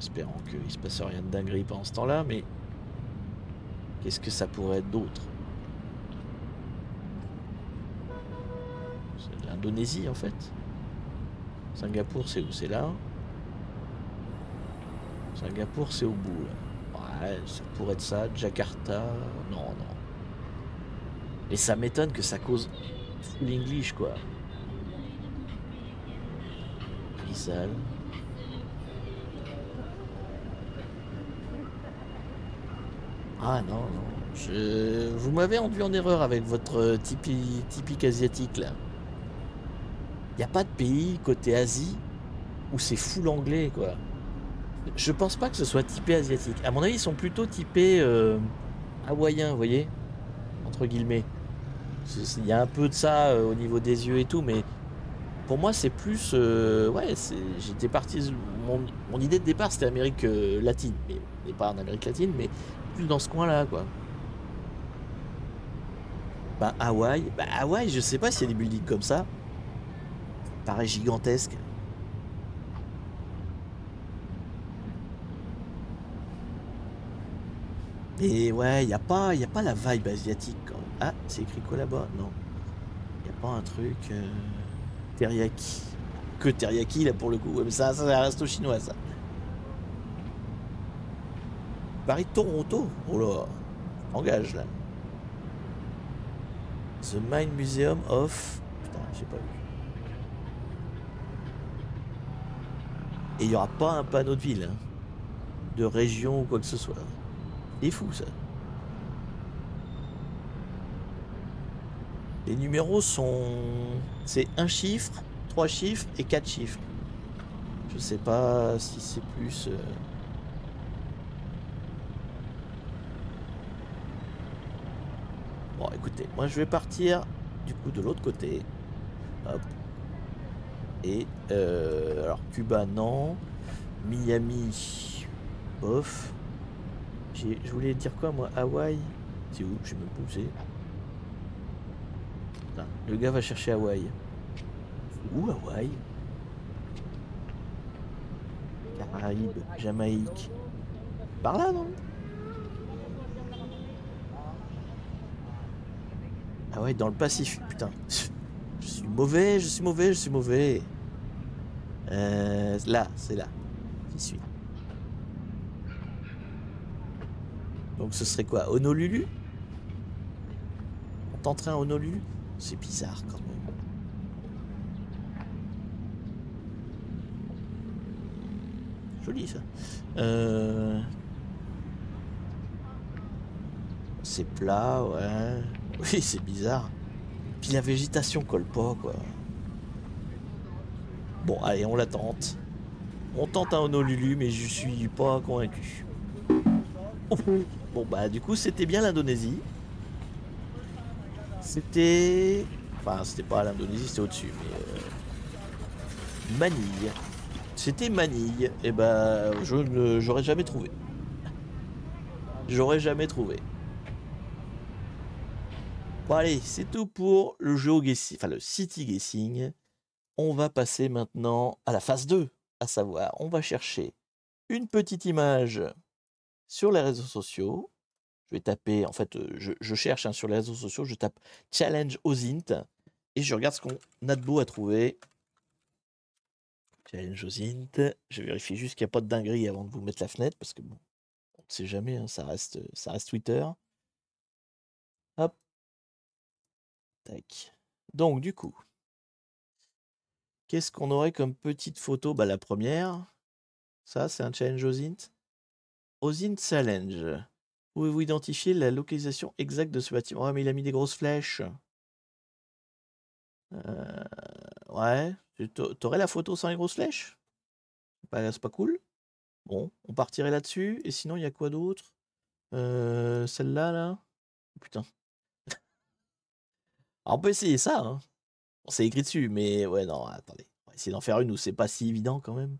espérons qu'il se passe rien de dinguerie pendant ce temps-là, mais qu'est-ce que ça pourrait être d'autre? C'est l'Indonésie en fait. Singapour, c'est où? C'est là. Singapour, c'est au bout, là. Ouais, ça pourrait être ça. Jakarta, non, non. Et ça m'étonne que ça cause full English, quoi. Rizal. Ah non, non. Vous m'avez enduit en erreur avec votre typique asiatique, là. Il n'y a pas de pays côté Asie où c'est full anglais, quoi. Je pense pas que ce soit typé asiatique. À mon avis, ils sont plutôt typés hawaïens, vous voyez, entre guillemets. Il y a un peu de ça au niveau des yeux et tout, mais pour moi, c'est plus. Ouais, j'étais parti. Mon idée de départ, c'était Amérique latine. Mais on n'est pas en Amérique latine, mais plus dans ce coin-là, quoi. Bah, Hawaï. Bah, Hawaï, je sais pas s'il y a des buildings comme ça. Ça paraît gigantesque. Et ouais, y a pas la vibe asiatique quand même. Ah, c'est écrit quoi là-bas? Non. Y a pas un truc. Teriyaki. Que teriyaki là pour le coup. Ouais, mais ça c'est un resto chinois ça. Paris-Toronto. Oh là. Engage là. The Mind Museum of. Putain, j'ai pas vu. Et il y aura pas un panneau de ville, hein, de région ou quoi que ce soit. C'est fou ça. Les numéros sont. C'est un chiffre, trois chiffres et quatre chiffres. Je sais pas si c'est plus. Bon, écoutez, moi je vais partir du coup de l'autre côté. Hop. Et alors Cuba non, Miami, bof. Je voulais dire quoi moi, Hawaï? C'est où? Je sais même pas où c'est. Putain, le gars va chercher Hawaï. Où Hawaï? Caraïbes, Jamaïque. Par là non? Ah ouais, dans le Pacifique, putain. Je suis mauvais, je suis mauvais, je suis mauvais. Là, c'est là. J'y suis. Donc ce serait quoi? Honolulu? On tenterait un Honolulu? C'est bizarre quand même. Joli ça. C'est plat, ouais. Oui, c'est bizarre. Puis la végétation colle pas, quoi. Bon, allez, on la tente. On tente un Honolulu, mais je suis pas convaincu. Oh. Bon, bah, du coup, c'était bien l'Indonésie. C'était. Enfin, c'était pas l'Indonésie, c'était au-dessus, mais. Manille. C'était Manille. Et bah, j'aurais jamais trouvé. J'aurais jamais trouvé. Bon, allez, c'est tout pour le GeoGuessing, enfin le City Guessing. On va passer maintenant à la phase 2, à savoir, on va chercher une petite image sur les réseaux sociaux. Je vais taper, en fait, je cherche hein, sur les réseaux sociaux, je tape Challenge Ozint et je regarde ce qu'on a de beau à trouver. Challenge Ozint. Je vérifie juste qu'il n'y a pas de dinguerie avant de vous mettre la fenêtre parce que bon, on ne sait jamais, hein, ça reste Twitter. Hop. Tac. Donc, du coup, qu'est-ce qu'on aurait comme petite photo? Bah, la première, ça, c'est un challenge Ozint. Ozint Challenge. Pouvez-vous identifier la localisation exacte de ce bâtiment? Ouais, mais il a mis des grosses flèches. Ouais. T'aurais la photo sans les grosses flèches? C'est pas cool. Bon, on partirait là-dessus. Et sinon, il y a quoi d'autre? Celle-là, là. Oh, putain. Alors, on peut essayer ça, hein. Bon, c'est écrit dessus, mais ouais, non, attendez. On va essayer d'en faire une où c'est pas si évident quand même.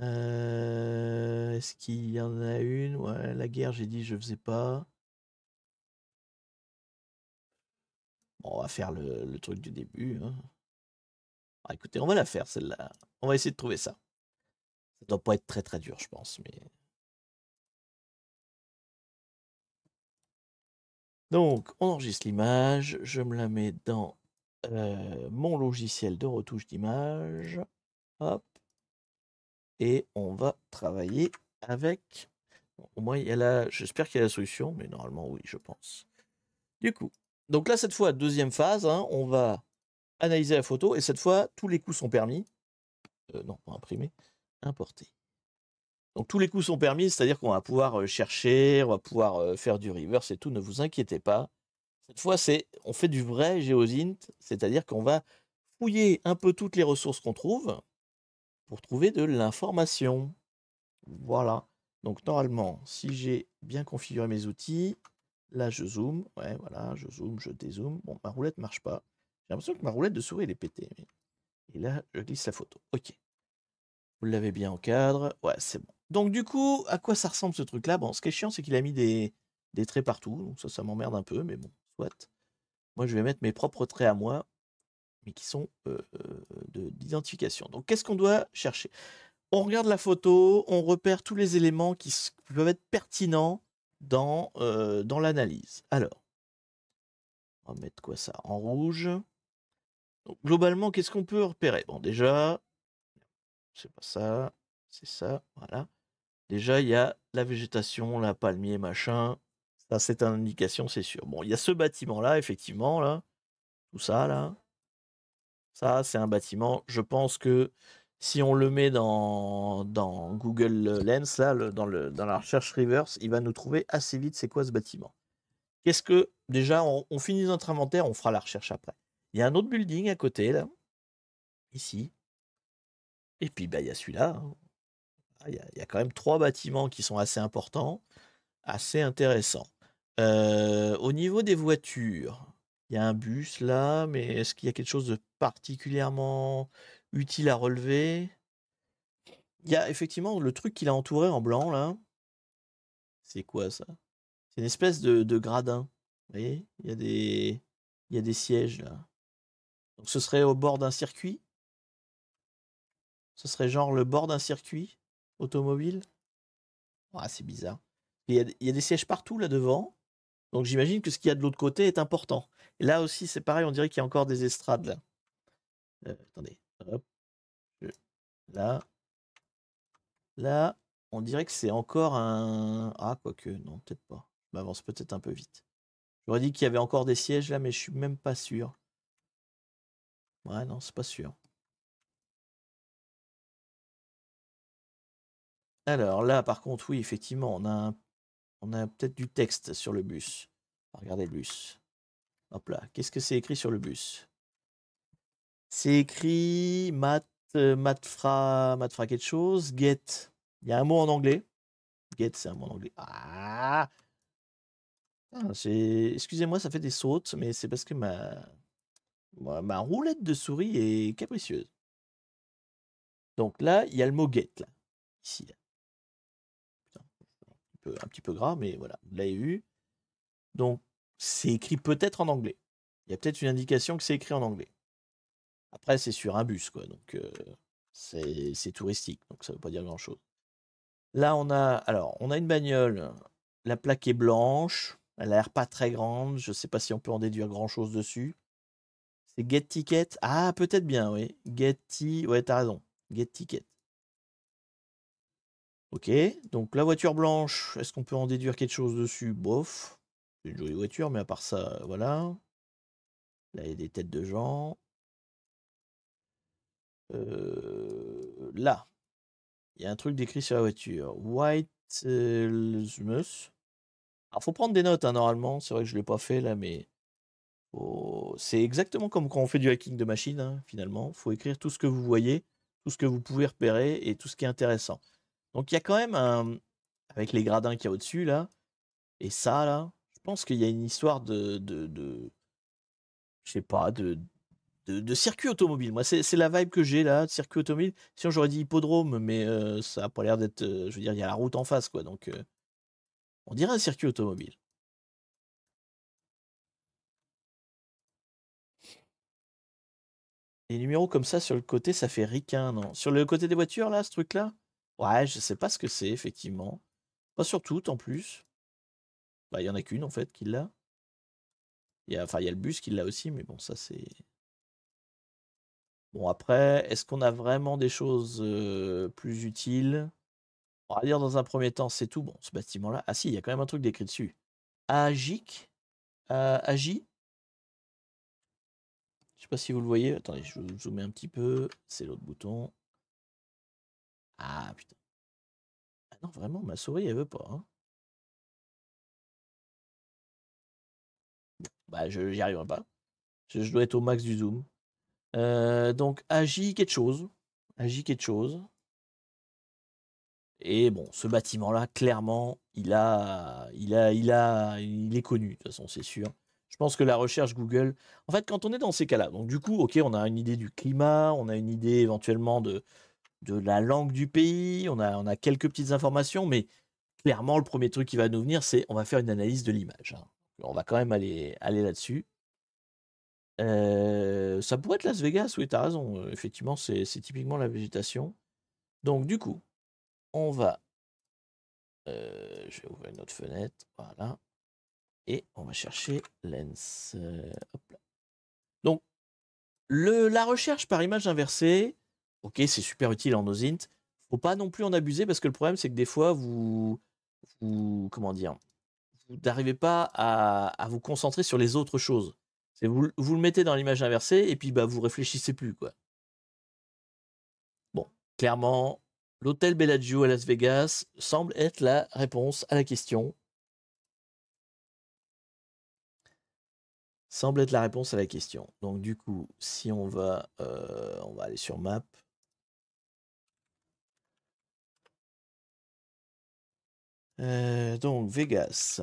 Est-ce qu'il y en a une? Ouais, la guerre, j'ai dit, je faisais pas. Bon, on va faire le truc du début, hein. Ah, écoutez, on va la faire celle-là. On va essayer de trouver ça. Ça doit pas être très très dur, je pense. Mais... Donc, on enregistre l'image. Je me la mets dans mon logiciel de retouche d'image. Hop. et on va travailler avec. Bon, au moins, il y a la... j'espère qu'il y a la solution, mais normalement, oui, je pense. Du coup, donc là, cette fois, deuxième phase, hein, on va analyser la photo, et cette fois, tous les coups sont permis. Non, pas imprimer, importer. Donc tous les coups sont permis, c'est-à-dire qu'on va pouvoir chercher, on va pouvoir faire du reverse et tout, ne vous inquiétez pas. Cette fois, on fait du vrai GeoZint, c'est-à-dire qu'on va fouiller un peu toutes les ressources qu'on trouve pour trouver de l'information. Voilà. Donc normalement, si j'ai bien configuré mes outils, là je zoome, ouais voilà, je zoome, je dézoome. Bon, ma roulette marche pas. J'ai l'impression que ma roulette de souris elle est pétée. Et là, je glisse la photo. Ok. Vous l'avez bien en cadre. Ouais, c'est bon. Donc du coup, à quoi ça ressemble ce truc-là? Bon, ce qui est chiant, c'est qu'il a mis des traits partout. Donc ça m'emmerde un peu, mais bon, soit. Moi, je vais mettre mes propres traits à moi, mais qui sont d'identification. Donc qu'est-ce qu'on doit chercher? On regarde la photo, on repère tous les éléments qui peuvent être pertinents dans l'analyse. Alors, on va mettre quoi ça? En rouge. Donc, globalement, qu'est-ce qu'on peut repérer? Bon, déjà, c'est pas ça, c'est ça, voilà. Déjà, il y a la végétation, la palmier, machin. Ça, c'est une indication, c'est sûr. Bon, il y a ce bâtiment-là, effectivement, là. Tout ça, là. Ça, c'est un bâtiment. Je pense que si on le met dans Google Lens, là, dans la recherche reverse, il va nous trouver assez vite c'est quoi ce bâtiment. Qu'est-ce que... Déjà, on finit notre inventaire, on fera la recherche après. Il y a un autre building à côté, là. Ici. Et puis, bah, il y a celui-là. Hein. Il y a quand même 3 bâtiments qui sont assez importants, assez intéressants. Au niveau des voitures, il y a un bus là, mais est-ce qu'il y a quelque chose de particulièrement utile à relever? Il y a effectivement le truc qu'il a entouré en blanc là. C'est quoi ça? C'est une espèce de gradin. Vous voyez? Il y a des sièges là. Donc ce serait au bord d'un circuit? Ce serait genre le bord d'un circuit automobile? Ah, c'est bizarre. Il y a des sièges partout là devant. Donc j'imagine que ce qu'il y a de l'autre côté est important. Et là aussi, c'est pareil, on dirait qu'il y a encore des estrades là. Attendez, hop, là, là, on dirait que c'est encore un... Ah, quoique, non, peut-être pas. Je m'avance peut-être un peu vite. J'aurais dit qu'il y avait encore des sièges là, mais je suis même pas sûr. Ouais, non, c'est pas sûr. Alors là, par contre, oui, effectivement, on a peut-être du texte sur le bus. Regardez le bus. Hop là, qu'est-ce que c'est écrit sur le bus? C'est écrit Matt fera quelque chose. Get. Il y a un mot en anglais. Get, c'est un mot en anglais. Ah! Excusez-moi, ça fait des sautes, mais c'est parce que ma roulette de souris est capricieuse. Donc là, il y a le mot get, là. Ici. Là. Putain, un petit peu gras, mais voilà, vous l'avez vu. Donc, c'est écrit peut-être en anglais. Il y a peut-être une indication que c'est écrit en anglais. Après, c'est sur un bus, quoi. Donc, c'est touristique, donc ça veut pas dire grand-chose. Là, on a une bagnole. La plaque est blanche. Elle a l'air pas très grande. Je sais pas si on peut en déduire grand-chose dessus. C'est Get Ticket. Ah, peut-être bien, oui. Ouais, t'as raison. Get Ticket. Ok. Donc, la voiture blanche, est-ce qu'on peut en déduire quelque chose dessus? Bof. C'est une jolie voiture, mais à part ça, voilà. Là, il y a des têtes de gens. Là, il y a un truc décrit sur la voiture. White Smus. Alors, faut prendre des notes, hein, normalement. C'est vrai que je ne l'ai pas fait là, mais c'est exactement comme quand on fait du hacking de machine, hein, finalement. Il faut écrire tout ce que vous voyez, tout ce que vous pouvez repérer et tout ce qui est intéressant. Donc, il y a quand même avec les gradins qu'il y a au-dessus, là, et ça, là, je pense qu'il y a une histoire je sais pas, de circuit automobile. Moi, c'est la vibe que j'ai là, de circuit automobile. Sinon, j'aurais dit hippodrome, mais ça a pas l'air d'être. Je veux dire, il y a la route en face, quoi. Donc, on dirait un circuit automobile. Les numéros comme ça sur le côté, ça fait ricain, non? Sur le côté des voitures, là, ce truc-là? Ouais, je sais pas ce que c'est, effectivement. Pas sur toutes, en plus. Bah, il y en a qu'une, en fait, qui l'a. Enfin, il y a le bus qui l'a aussi, mais bon, ça, c'est. Bon, après, est-ce qu'on a vraiment des choses plus utiles? On va dire dans un premier temps, c'est tout. Bon, ce bâtiment-là. Ah si, il y a quand même un truc décrit dessus. Agic? Agi? Je sais pas si vous le voyez. Attendez, je vous zoome un petit peu. C'est l'autre bouton. Ah putain. Ah non, vraiment, ma souris, elle veut pas. Hein. Bah, j'y arriverai pas. Je dois être au max du zoom. Donc, Agi quelque chose. Agi quelque chose. Et bon, ce bâtiment-là, clairement, il est connu, de toute façon, c'est sûr. Je pense que la recherche Google, en fait, quand on est dans ces cas-là, donc du coup, ok, on a une idée du climat, on a une idée éventuellement de la langue du pays, on a quelques petites informations, mais clairement, le premier truc qui va nous venir, c'est on va faire une analyse de l'image. Hein. On va quand même aller là-dessus. Ça pourrait être Las Vegas, oui, t'as raison. Effectivement, c'est typiquement la végétation. Donc, du coup, on va je vais ouvrir une autre fenêtre, voilà. Et on va chercher Lens. Hop là. Donc, la recherche par image inversée, ok, c'est super utile en OSINT. Faut pas non plus en abuser parce que le problème, c'est que des fois, comment dire, vous n'arrivez pas à vous concentrer sur les autres choses. Vous le mettez dans l'image inversée et puis bah, vous réfléchissez plus, quoi. Bon, clairement, l'hôtel Bellagio à Las Vegas semble être la réponse à la question. Semble être la réponse à la question. Donc du coup, si on va aller sur Map. Donc Vegas.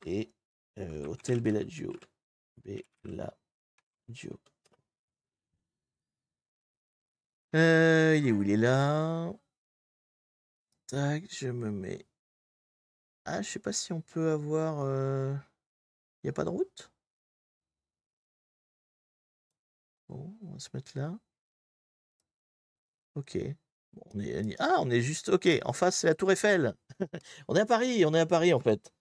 Et Hôtel Bellagio. Bellagio. Il est où? Il est là. Tac, je me mets. Ah, je sais pas si on peut avoir. Il n'y a pas de route? Bon, on va se mettre là. Ok. Bon, on est juste. Ok, en face, c'est la Tour Eiffel. On est à Paris, on est à Paris en fait.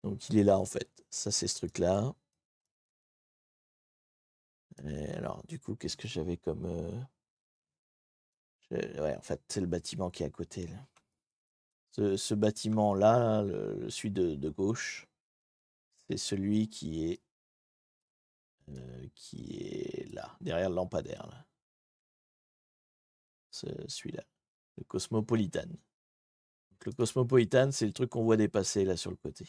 Donc il est là en fait. Ça, c'est ce truc-là. Et alors, du coup, qu'est-ce que j'avais comme. Ouais, en fait, c'est le bâtiment qui est à côté. Là. Ce bâtiment-là, celui de gauche, c'est celui qui est là, derrière le lampadaire. Là. Celui-là, le Cosmopolitan. Donc, le Cosmopolitan, c'est le truc qu'on voit dépasser là sur le côté.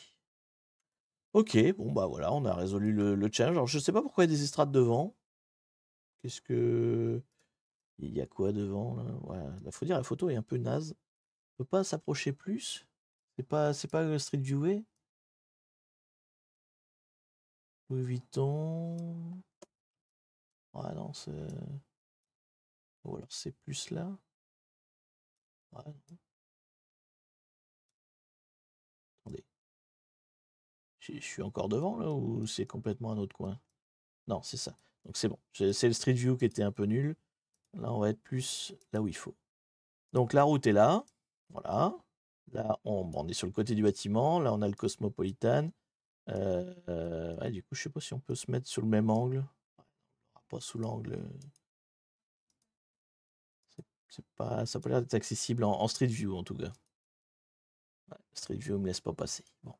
Ok, bon bah voilà, on a résolu le challenge. Alors je sais pas pourquoi il y a des estrades devant. Qu'est-ce que. Il y a quoi devant là? Ouais, là, faut dire, la photo est un peu naze. On peut pas s'approcher plus? C'est pas Street View. Louis Vuitton. Ouais, non, c'est. Ou alors c'est plus là. Ouais, non. Attendez. Je suis encore devant là ou c'est complètement un autre coin? Non, c'est ça. Donc c'est bon. C'est le Street View qui était un peu nul. Là, on va être plus là où il faut. Donc la route est là. Voilà. Là, on est sur le côté du bâtiment. Là, on a le Cosmopolitan. Ouais, du coup, je sais pas si on peut se mettre sur le même angle. Ouais, pas sous l'angle. Ça n'a pas l'air d'être accessible en Street View en tout cas. Ouais, Street View me laisse pas passer. Bon.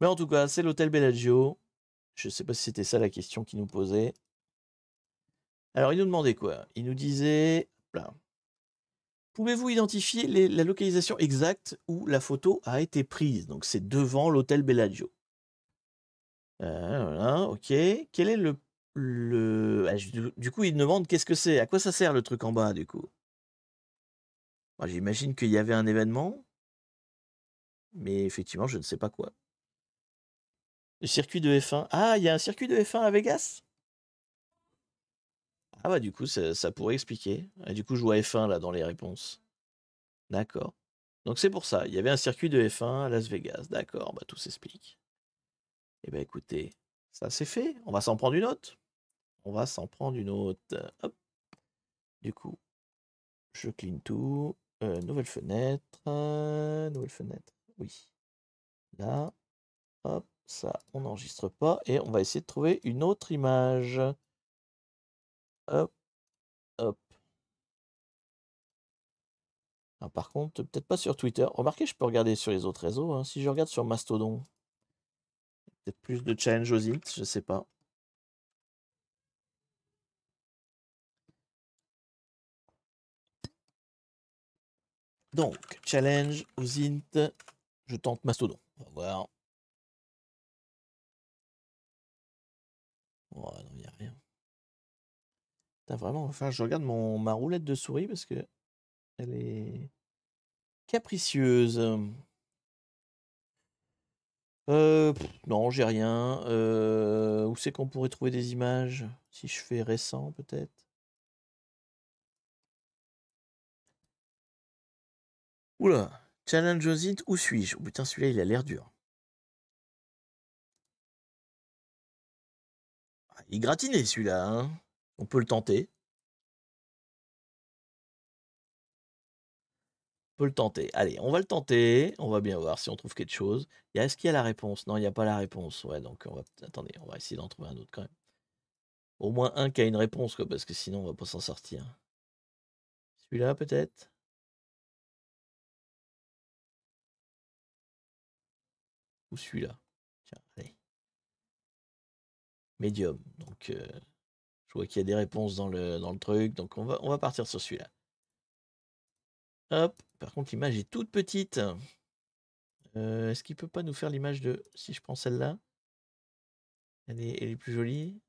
Mais en tout cas, c'est l'hôtel Bellagio. Je sais pas si c'était ça la question qu'il nous posait. Alors, il nous demandait quoi? Il nous disait, là, pouvez-vous identifier la localisation exacte où la photo a été prise? Donc, c'est devant l'hôtel Bellagio. Voilà, ok. Quel est du coup, il demande qu'est-ce que c'est? À quoi ça sert le truc en bas, du coup? Moi, j'imagine qu'il y avait un événement, mais effectivement, je ne sais pas quoi. Le circuit de F1. Ah, il y a un circuit de F1 à Vegas? Ah bah du coup, ça pourrait expliquer. Ah, du coup, je vois F1 là dans les réponses. D'accord. Donc c'est pour ça. Il y avait un circuit de F1 à Las Vegas. D'accord, bah tout s'explique. Eh ben écoutez, ça c'est fait. On va s'en prendre une autre. On va s'en prendre une autre. Hop. Du coup, Je clean tout. Nouvelle fenêtre. Nouvelle fenêtre. Oui. Là. Hop, ça, on n'enregistre pas. Et on va essayer de trouver une autre image. Hop, hop. Ah, par contre, peut-être pas sur Twitter. Remarquez, je peux regarder sur les autres réseaux, hein. Si je regarde sur Mastodon, peut-être plus de challenge aux int, je sais pas. Donc, challenge aux int. Je tente Mastodon. On va voir. Oh, non, il n'y a rien. Putain, vraiment, enfin, je regarde ma roulette de souris parce que elle est capricieuse. Non, j'ai rien. Où c'est qu'on pourrait trouver des images? Si je fais récent, peut-être. Oula, challenge aux int, où suis-je? Oh putain, celui-là, il a l'air dur. Ah, il est gratiné, celui-là, hein. On peut le tenter. On peut le tenter. Allez, on va le tenter. On va bien voir si on trouve quelque chose. Est-ce qu'il y a la réponse? Non, il n'y a pas la réponse. Ouais, donc on va... Attendez, on va essayer d'en trouver un autre quand même. Au moins un qui a une réponse, quoi, parce que sinon, on va pas s'en sortir. Celui-là, peut-être? Ou celui-là? Tiens, allez. Medium. Donc, je vois qu'il y a des réponses dans le truc. Donc, on va partir sur celui-là. Hop. Par contre, l'image est toute petite. Est-ce qu'il peut pas nous faire l'image de... Si je prends celle-là, elle est plus jolie.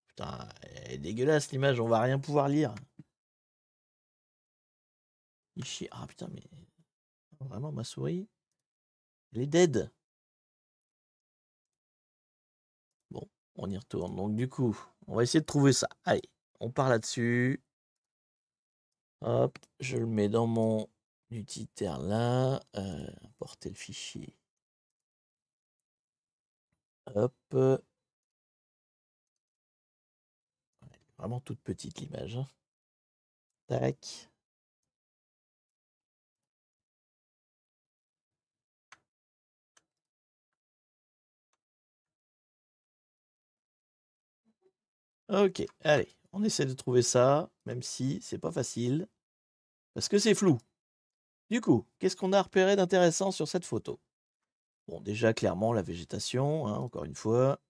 Putain, elle est dégueulasse l'image, on va rien pouvoir lire. Ah putain, mais... Vraiment, ma souris, elle est dead. Bon, on y retourne. Donc du coup, on va essayer de trouver ça. Allez, on part là-dessus. Hop, je le mets dans mon utilitaire là. Importer le fichier. Hop. Vraiment toute petite l'image. Hein. Tac. Ok, allez, on essaie de trouver ça, même si c'est pas facile, parce que c'est flou. Du coup, qu'est-ce qu'on a repéré d'intéressant sur cette photo? Bon, déjà, clairement, la végétation, hein, encore une fois.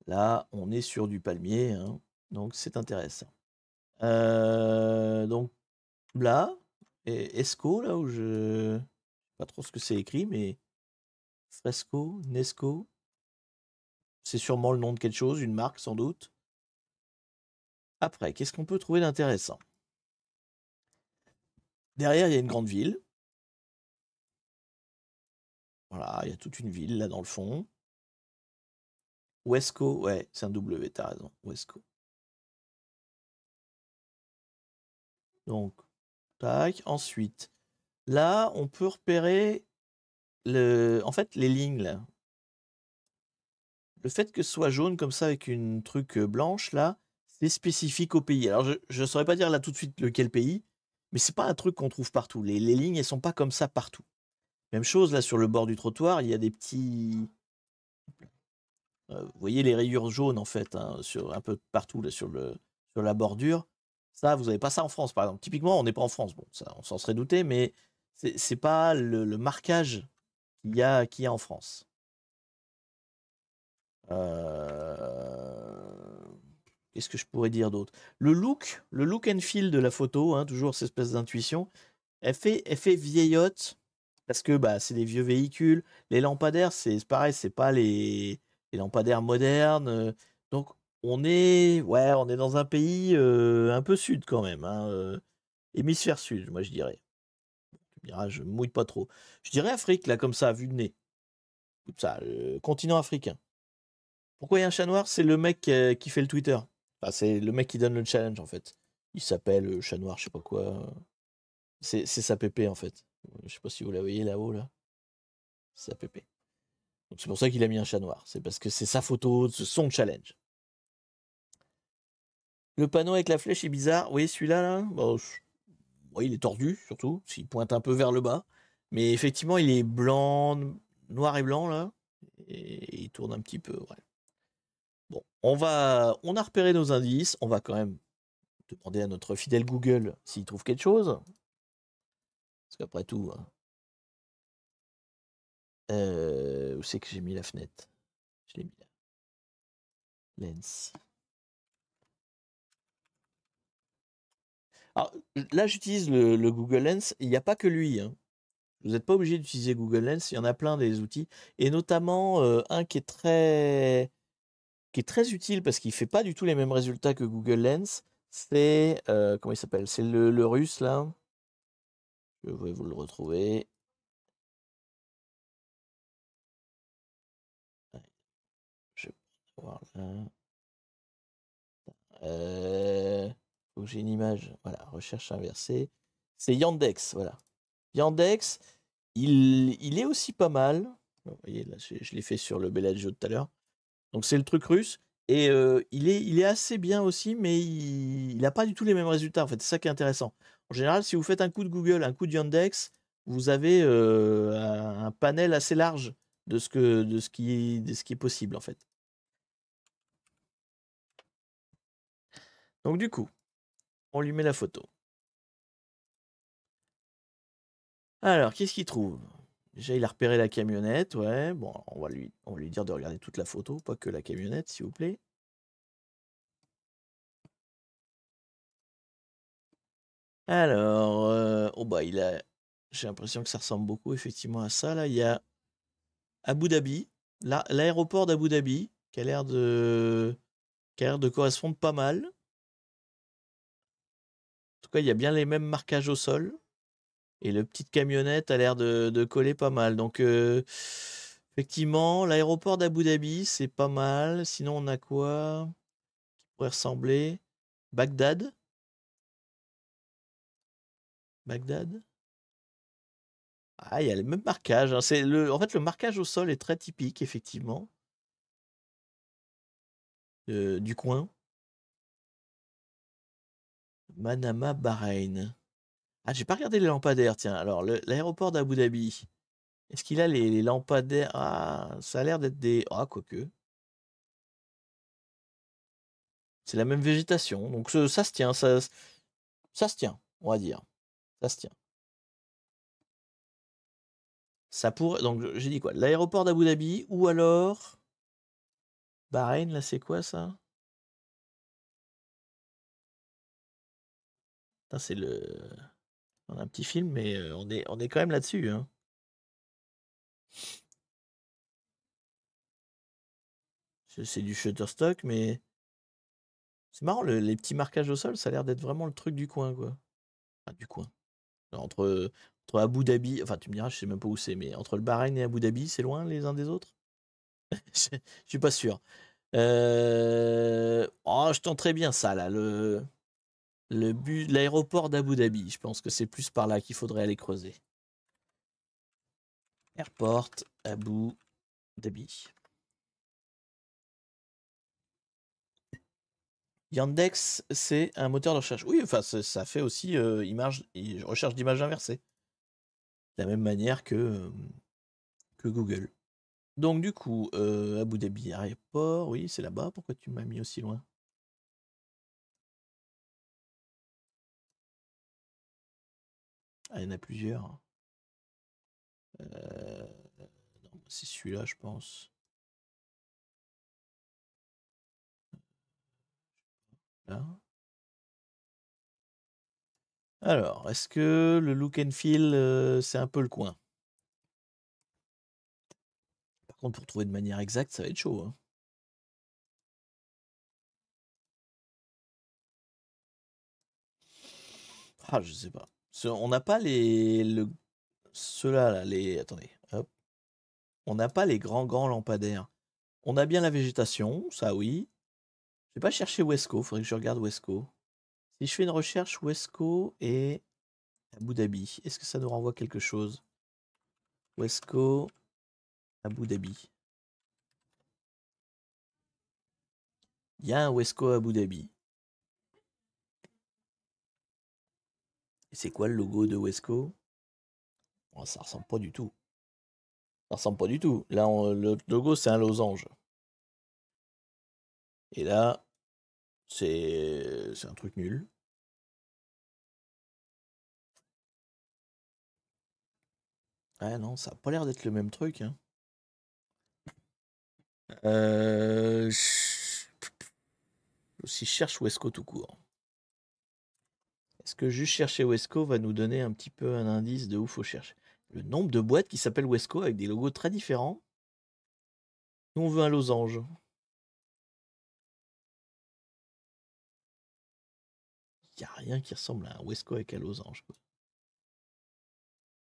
Là, on est sur du palmier, hein, donc c'est intéressant. Donc là, Esco, là où je... Pas trop ce que c'est écrit, mais Fresco, Nesco, c'est sûrement le nom de quelque chose, une marque sans doute. Après, qu'est-ce qu'on peut trouver d'intéressant? Derrière, il y a une grande ville. Voilà, il y a toute une ville là dans le fond. Wesco, ouais, c'est un W, t'as raison, Wesco. Donc, tac, ensuite, là, on peut repérer en fait, les lignes là. Le fait que ce soit jaune comme ça avec une truc blanche là, c'est spécifique au pays. Alors, je ne saurais pas dire là tout de suite lequel pays, mais c'est pas un truc qu'on trouve partout. Les lignes, elles sont pas comme ça partout. Même chose là sur le bord du trottoir, il y a des petits. Vous voyez les rayures jaunes en fait, hein, sur un peu partout là, sur la bordure. Ça, vous n'avez pas ça en France, par exemple. Typiquement, on n'est pas en France. Bon, ça, on s'en serait douté, mais c'est pas le marquage qu'il y a en France. Qu'est-ce que je pourrais dire d'autre? Le look and feel de la photo, hein, toujours cette espèce d'intuition, elle fait vieillotte parce que bah, c'est des vieux véhicules. Les lampadaires, c'est pareil, c'est pas les lampadaires modernes. Donc on est dans un pays un peu sud quand même, hein, hémisphère sud, moi je dirais. Tu me diras, je mouille pas trop. Je dirais Afrique là comme ça, à vue de nez. Ça, continent africain. Pourquoi il y a un chat noir? C'est le mec qui fait le Twitter. Enfin, c'est le mec qui donne le challenge en fait. Il s'appelle chat noir, je sais pas quoi. C'est sa pépé en fait. Je sais pas si vous la voyez là-haut là. C'est sa pépé. Donc c'est pour ça qu'il a mis un chat noir. C'est parce que c'est sa photo, son challenge. Le panneau avec la flèche est bizarre. Oui, celui-là, là, bon, il est tordu, surtout, s'il pointe un peu vers le bas. Mais effectivement, il est blanc, noir et blanc, là. Et il tourne un petit peu, ouais. Bon, on a repéré nos indices. On va quand même demander à notre fidèle Google s'il trouve quelque chose. Parce qu'après tout, hein, où c'est que j'ai mis la fenêtre? Je l'ai mis là. Lens. Alors, là, j'utilise le Google Lens. Il n'y a pas que lui, hein. Vous n'êtes pas obligé d'utiliser Google Lens. Il y en a plein des outils. Et notamment, un qui est très utile parce qu'il fait pas du tout les mêmes résultats que Google Lens. C'est, comment il s'appelle? C'est le russe, là. Je vais vous le retrouver. Ouais, je vais voir là. Faut que j'ai une image. Voilà, recherche inversée. C'est Yandex, voilà. Yandex, il est aussi pas mal. Vous voyez, là, je l'ai fait sur le Bellagio tout à l'heure. Donc c'est le truc russe. Et il est assez bien aussi, mais il n'a pas du tout les mêmes résultats. En fait, c'est ça qui est intéressant. En général, si vous faites un coup de Google, un coup de Yandex, vous avez un panel assez large de ce qui est possible, en fait. Donc du coup, on lui met la photo. Alors, qu'est-ce qu'il trouve? Déjà, il a repéré la camionnette, ouais. Bon, on va lui dire de regarder toute la photo, pas que la camionnette, s'il vous plaît. Alors, oh bah, j'ai l'impression que ça ressemble beaucoup effectivement à ça. Là, il y a Abu Dhabi, l'aéroport d'Abu Dhabi, qui a l'air de correspondre pas mal. En tout cas, il y a bien les mêmes marquages au sol. Et le petite camionnette a l'air de coller pas mal. Donc, effectivement, l'aéroport d'Abu Dhabi, c'est pas mal. Sinon, on a quoi qui pourrait ressembler? Bagdad? Bagdad? Ah, il y a le même marquage, hein. En fait, le marquage au sol est très typique, effectivement, du coin. Manama, Bahreïn. Ah, j'ai pas regardé les lampadaires, tiens. Alors, l'aéroport d'Abu Dhabi, est-ce qu'il a les lampadaires? Ah, ça a l'air d'être des. Ah, quoique. C'est la même végétation. Donc, ça se tient, ça se tient, on va dire. Ça se tient. Ça pourrait. Donc, j'ai dit quoi? L'aéroport d'Abu Dhabi ou alors. Bahreïn, là, c'est quoi ça? Putain, c'est le. On a un petit film, mais on est quand même là-dessus, hein. C'est du Shutterstock, mais c'est marrant, les petits marquages au sol, ça a l'air d'être vraiment le truc du coin, quoi. Enfin, du coin. Entre Abu Dhabi, enfin, tu me diras, je sais même pas où c'est, mais entre le Bahreïn et Abu Dhabi, c'est loin les uns des autres? Je suis pas sûr. Oh, je tenterais bien ça, là, l'aéroport d'Abu Dhabi. Je pense que c'est plus par là qu'il faudrait aller creuser. Airport Abu Dhabi. Yandex, c'est un moteur de recherche. Oui, enfin, ça fait aussi recherche d'images inversée. De la même manière que Google. Donc, du coup, Abu Dhabi Aéroport, oui, c'est là-bas. Pourquoi tu m'as mis aussi loin? Ah, il y en a plusieurs. Non, c'est celui-là, je pense. Là. Alors, est-ce que le look and feel, c'est un peu le coin? Par contre, pour trouver de manière exacte, ça va être chaud, hein. Ah, je sais pas. On n'a pas ceux-là, là, attendez, hop. On n'a pas les grands lampadaires. On a bien la végétation, ça oui. Je vais pas chercher Wesco, faudrait que je regarde Wesco. Si je fais une recherche Wesco et Abu Dhabi, est-ce que ça nous renvoie quelque chose? Wesco, Abu Dhabi. Il y a un Wesco Abu Dhabi. C'est quoi le logo de Wesco? Oh, ça ressemble pas du tout. Ça ressemble pas du tout. Là, le logo, c'est un losange. Et là, c'est un truc nul. Ah non, ça a pas l'air d'être le même truc. Hein. Si je cherche Wesco tout court. Est-ce que juste chercher Wesco va nous donner un petit peu un indice de où faut chercher? Le nombre de boîtes qui s'appellent Wesco avec des logos très différents. Nous, on veut un losange. Il n'y a rien qui ressemble à un Wesco avec un losange. Quoi.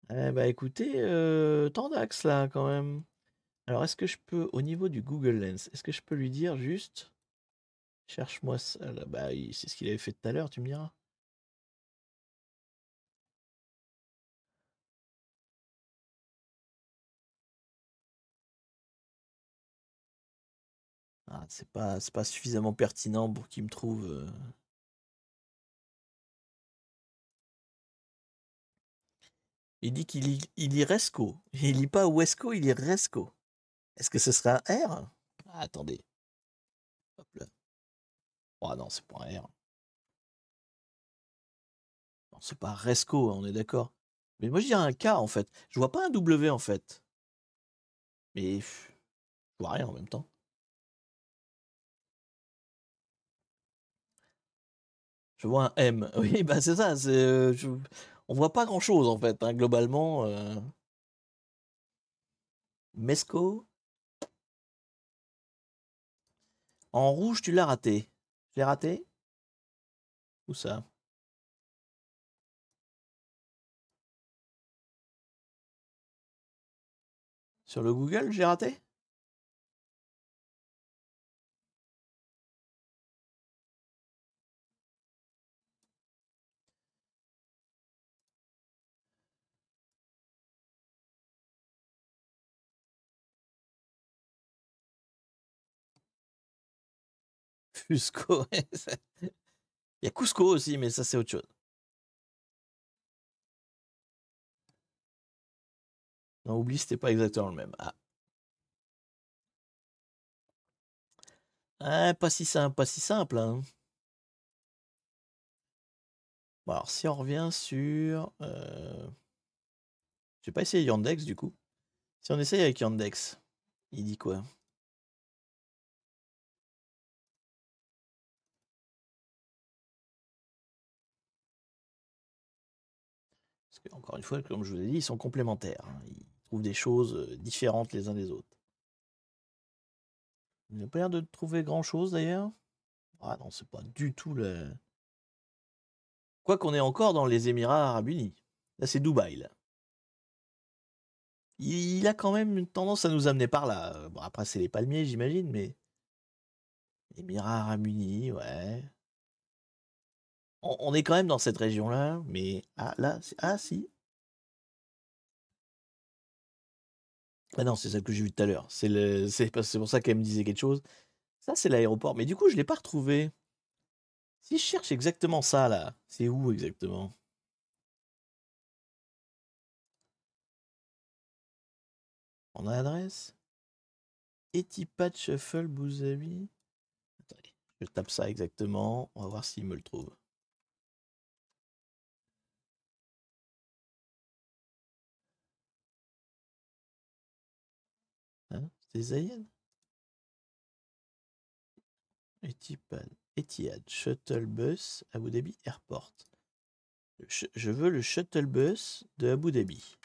Eh bah écoutez, tant d'axes là quand même. Alors est-ce que je peux, au niveau du Google Lens, est-ce que je peux lui dire juste, cherche-moi ça là, bah c'est ce qu'il avait fait tout à l'heure, tu me diras. Ah, c'est pas suffisamment pertinent pour qu'il me trouve. Il dit il lit Resco. Il lit pas Wesco, il lit Resco. Est-ce que ce serait un R? Ah, attendez. Hop là. Oh non, c'est pas un R. Non, c'est pas Resco, hein, on est d'accord. Mais moi je dirais un K en fait. Je vois pas un W en fait. Mais je vois rien en même temps. Je vois un M. Oui, bah c'est ça. On voit pas grand chose en fait, hein, globalement. Mesco. En rouge, tu l'as raté. Je l'ai raté? Où ça? Sur le Google, j'ai raté? Fusco. Il y a Cusco aussi, mais ça c'est autre chose. Non, oublie, c'était pas exactement le même. Ah. Ah, pas si simple, pas si simple. Hein. Bon, alors, si on revient sur. Je vais pas essayer Yandex du coup. Si on essaye avec Yandex, il dit quoi? Parce que, encore une fois, comme je vous ai dit, ils sont complémentaires. Hein. Ils trouvent des choses différentes les uns des autres. Il n'a pas l'air de trouver grand chose d'ailleurs. Ah non, c'est pas du tout le. Quoi qu'on est encore dans les Émirats Arabes Unis. Là, c'est Dubaï. Là. Il a quand même une tendance à nous amener par là. Bon, après, c'est les palmiers, j'imagine, mais. Émirats Arabes Unis, ouais. On est quand même dans cette région-là, mais. Ah, là, ah, si. Ah non, c'est celle que j'ai vue tout à l'heure. C'est pour ça qu'elle me disait quelque chose. Ça, c'est l'aéroport. Mais du coup, je l'ai pas retrouvé. Si je cherche exactement ça, là, c'est où exactement? En adresse? Etihad Shuffle Bouzabi. Attendez, je tape ça exactement. On va voir s'il me le trouve. Hein? C'était Zayed? Etihad Shuttle Bus Abu Dhabi Airport. Je veux le shuttle bus de Abu Dhabi.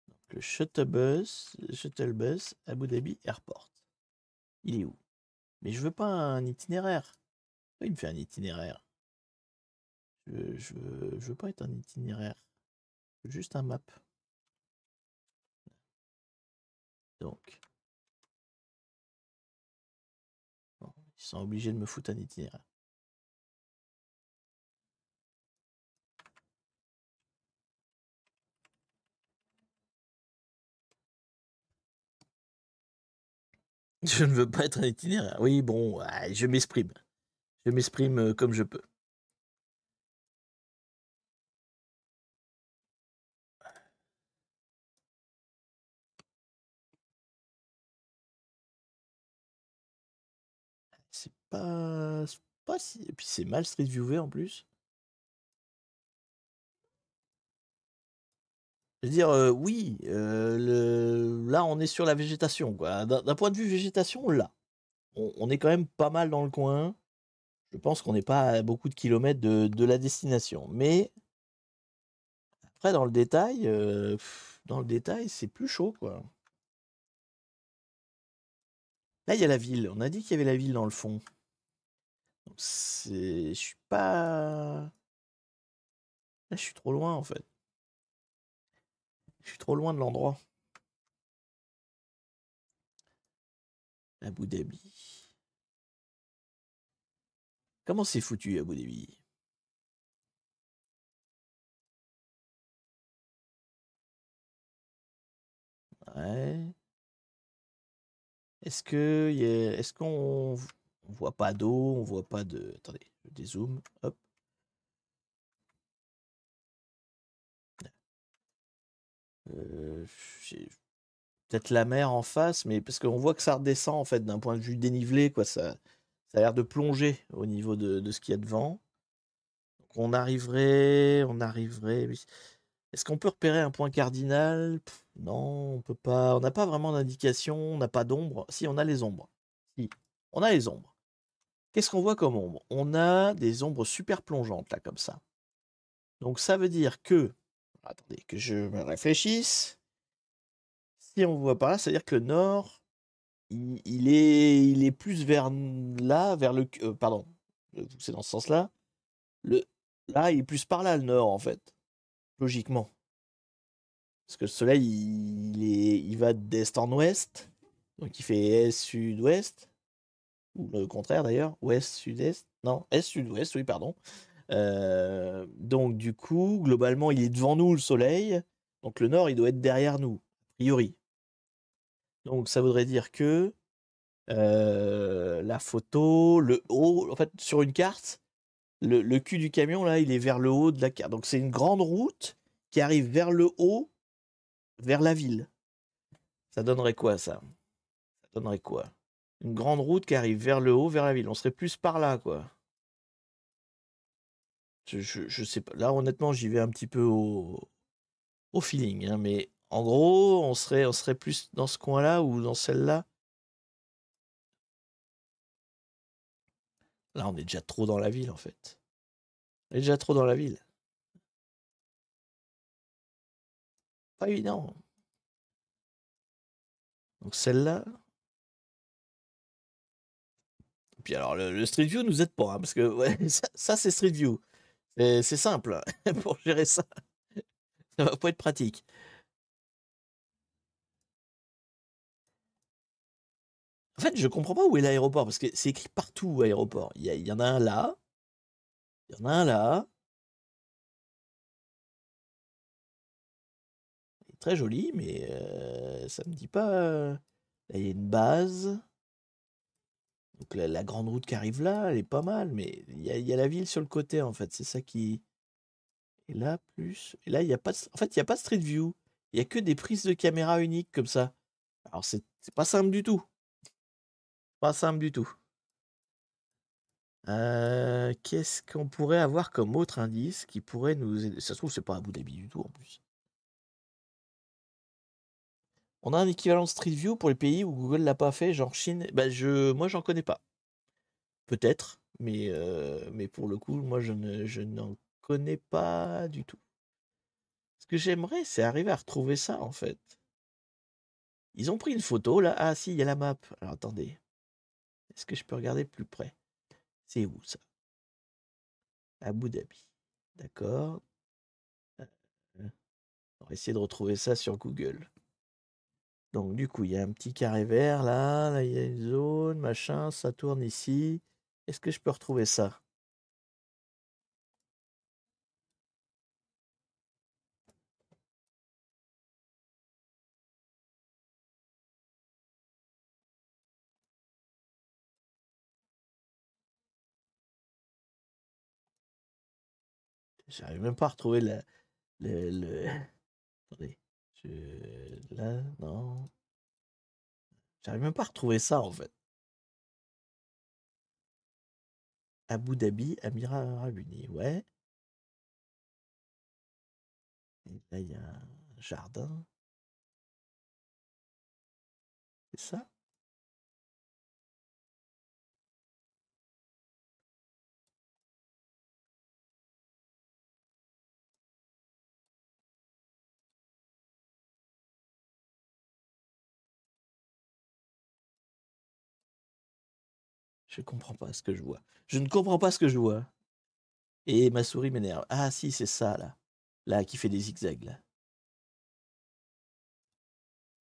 Donc, le shuttle bus Abu Dhabi Airport. Il est où? Mais je veux pas un itinéraire. Pourquoi il me fait un itinéraire? Je veux pas être un itinéraire. Je veux juste un map. Donc, bon, ils sont obligés de me foutre un itinéraire. Je ne veux pas être un itinéraire. Oui, bon, je m'exprime. Je m'exprime comme je peux. C'est pas si. Et puis c'est mal Street Viewé en plus. Je veux dire, oui, là on est sur la végétation, quoi. D'un point de vue végétation, là, on est quand même pas mal dans le coin. Je pense qu'on n'est pas à beaucoup de kilomètres de la destination. Mais après, dans le détail, c'est plus chaud, quoi. Là, il y a la ville. On a dit qu'il y avait la ville dans le fond. Donc je suis pas. Là, je suis trop loin, en fait. Je suis trop loin de l'endroit. Abu Dhabi. Comment c'est foutu, Abu Dhabi? Ouais. Est-ce qu'on voit pas d'eau, on voit pas de. Attendez, je dézoome. Hop. Euh, j'ai peut-être la mer en face, mais parce qu'on voit que ça redescend en fait d'un point de vue dénivelé, quoi. Ça a l'air de plonger au niveau de ce qu'il y a devant. Donc on arriverait. Oui. Est-ce qu'on peut repérer un point cardinal? Non, on peut pas. On n'a pas vraiment d'indication, on n'a pas d'ombre. Si, on a les ombres. Si, on a les ombres. Qu'est-ce qu'on voit comme ombre? On a des ombres super plongeantes là, comme ça. Donc ça veut dire que. Attendez, que je me réfléchisse. Si on voit par là, ça veut dire que le nord, il est plus vers là, vers le. Pardon, c'est dans ce sens-là. Le, là, il est plus par là, le nord, en fait, logiquement. Parce que le soleil, il va d'est en ouest. Donc il fait est, sud, ouest. Ou le contraire d'ailleurs. Ouest, sud-est. Non, est, sud, ouest, oui, pardon. Donc du coup, globalement, il est devant nous, le soleil. Donc le nord, il doit être derrière nous, a priori. Donc ça voudrait dire que la photo, le haut, en fait, sur une carte, le cul du camion, là, il est vers le haut de la carte. Donc c'est une grande route qui arrive vers le haut, vers la ville. Ça donnerait quoi, ça? Ça donnerait quoi? Une grande route qui arrive vers le haut, vers la ville. On serait plus par là, quoi. Je sais pas. Là, honnêtement, j'y vais un petit peu au feeling, hein, mais en gros, on serait plus dans ce coin-là ou dans celle-là. Là, on est déjà trop dans la ville, en fait. On est déjà trop dans la ville. Pas évident. Donc celle-là. Puis alors, le Street View nous aide pas, hein, parce que ouais, ça, c'est Street View. C'est simple pour gérer ça. Ça va pas être pratique. En fait, je comprends pas où est l'aéroport, parce que c'est écrit partout aéroport. Il y en a un là, il y en a un là. Il est très joli, mais ça me dit pas. Là, il y a une base. Donc la grande route qui arrive là, elle est pas mal, mais il y a la ville sur le côté, en fait. C'est ça qui. Et là, plus. Et là, il y a pas. En fait, il y a pas de Street View. Il y a que des prises de caméra uniques comme ça. Alors, c'est pas simple du tout. Pas simple du tout. Qu'est-ce qu'on pourrait avoir comme autre indice qui pourrait nous aider? Ça se trouve, c'est pas Abu Dhabi du tout en plus. On a un équivalent de Street View pour les pays où Google l'a pas fait, genre Chine. Bah, moi, j'en connais pas. Peut-être, mais pour le coup, moi, je n'en connais pas du tout. Ce que j'aimerais, c'est arriver à retrouver ça, en fait. Ils ont pris une photo, là. Ah, si, il y a la map. Alors, attendez. Est-ce que je peux regarder plus près? C'est où, ça? Abu Dhabi. D'accord. On va essayer de retrouver ça sur Google. Donc, du coup, il y a un petit carré vert, là, il y a une zone, machin, ça tourne ici. Est-ce que je peux retrouver ça? J'arrive même pas à retrouver le... Attendez. Là, non. J'arrive même pas à retrouver ça, en fait. Abu Dhabi, Émirats Arabes Unis, ouais. Et là, il y a un jardin. C'est ça? Je comprends pas ce que je vois. Je ne comprends pas ce que je vois. Et ma souris m'énerve. Ah si, c'est ça, là. Là, qui fait des zigzags, là.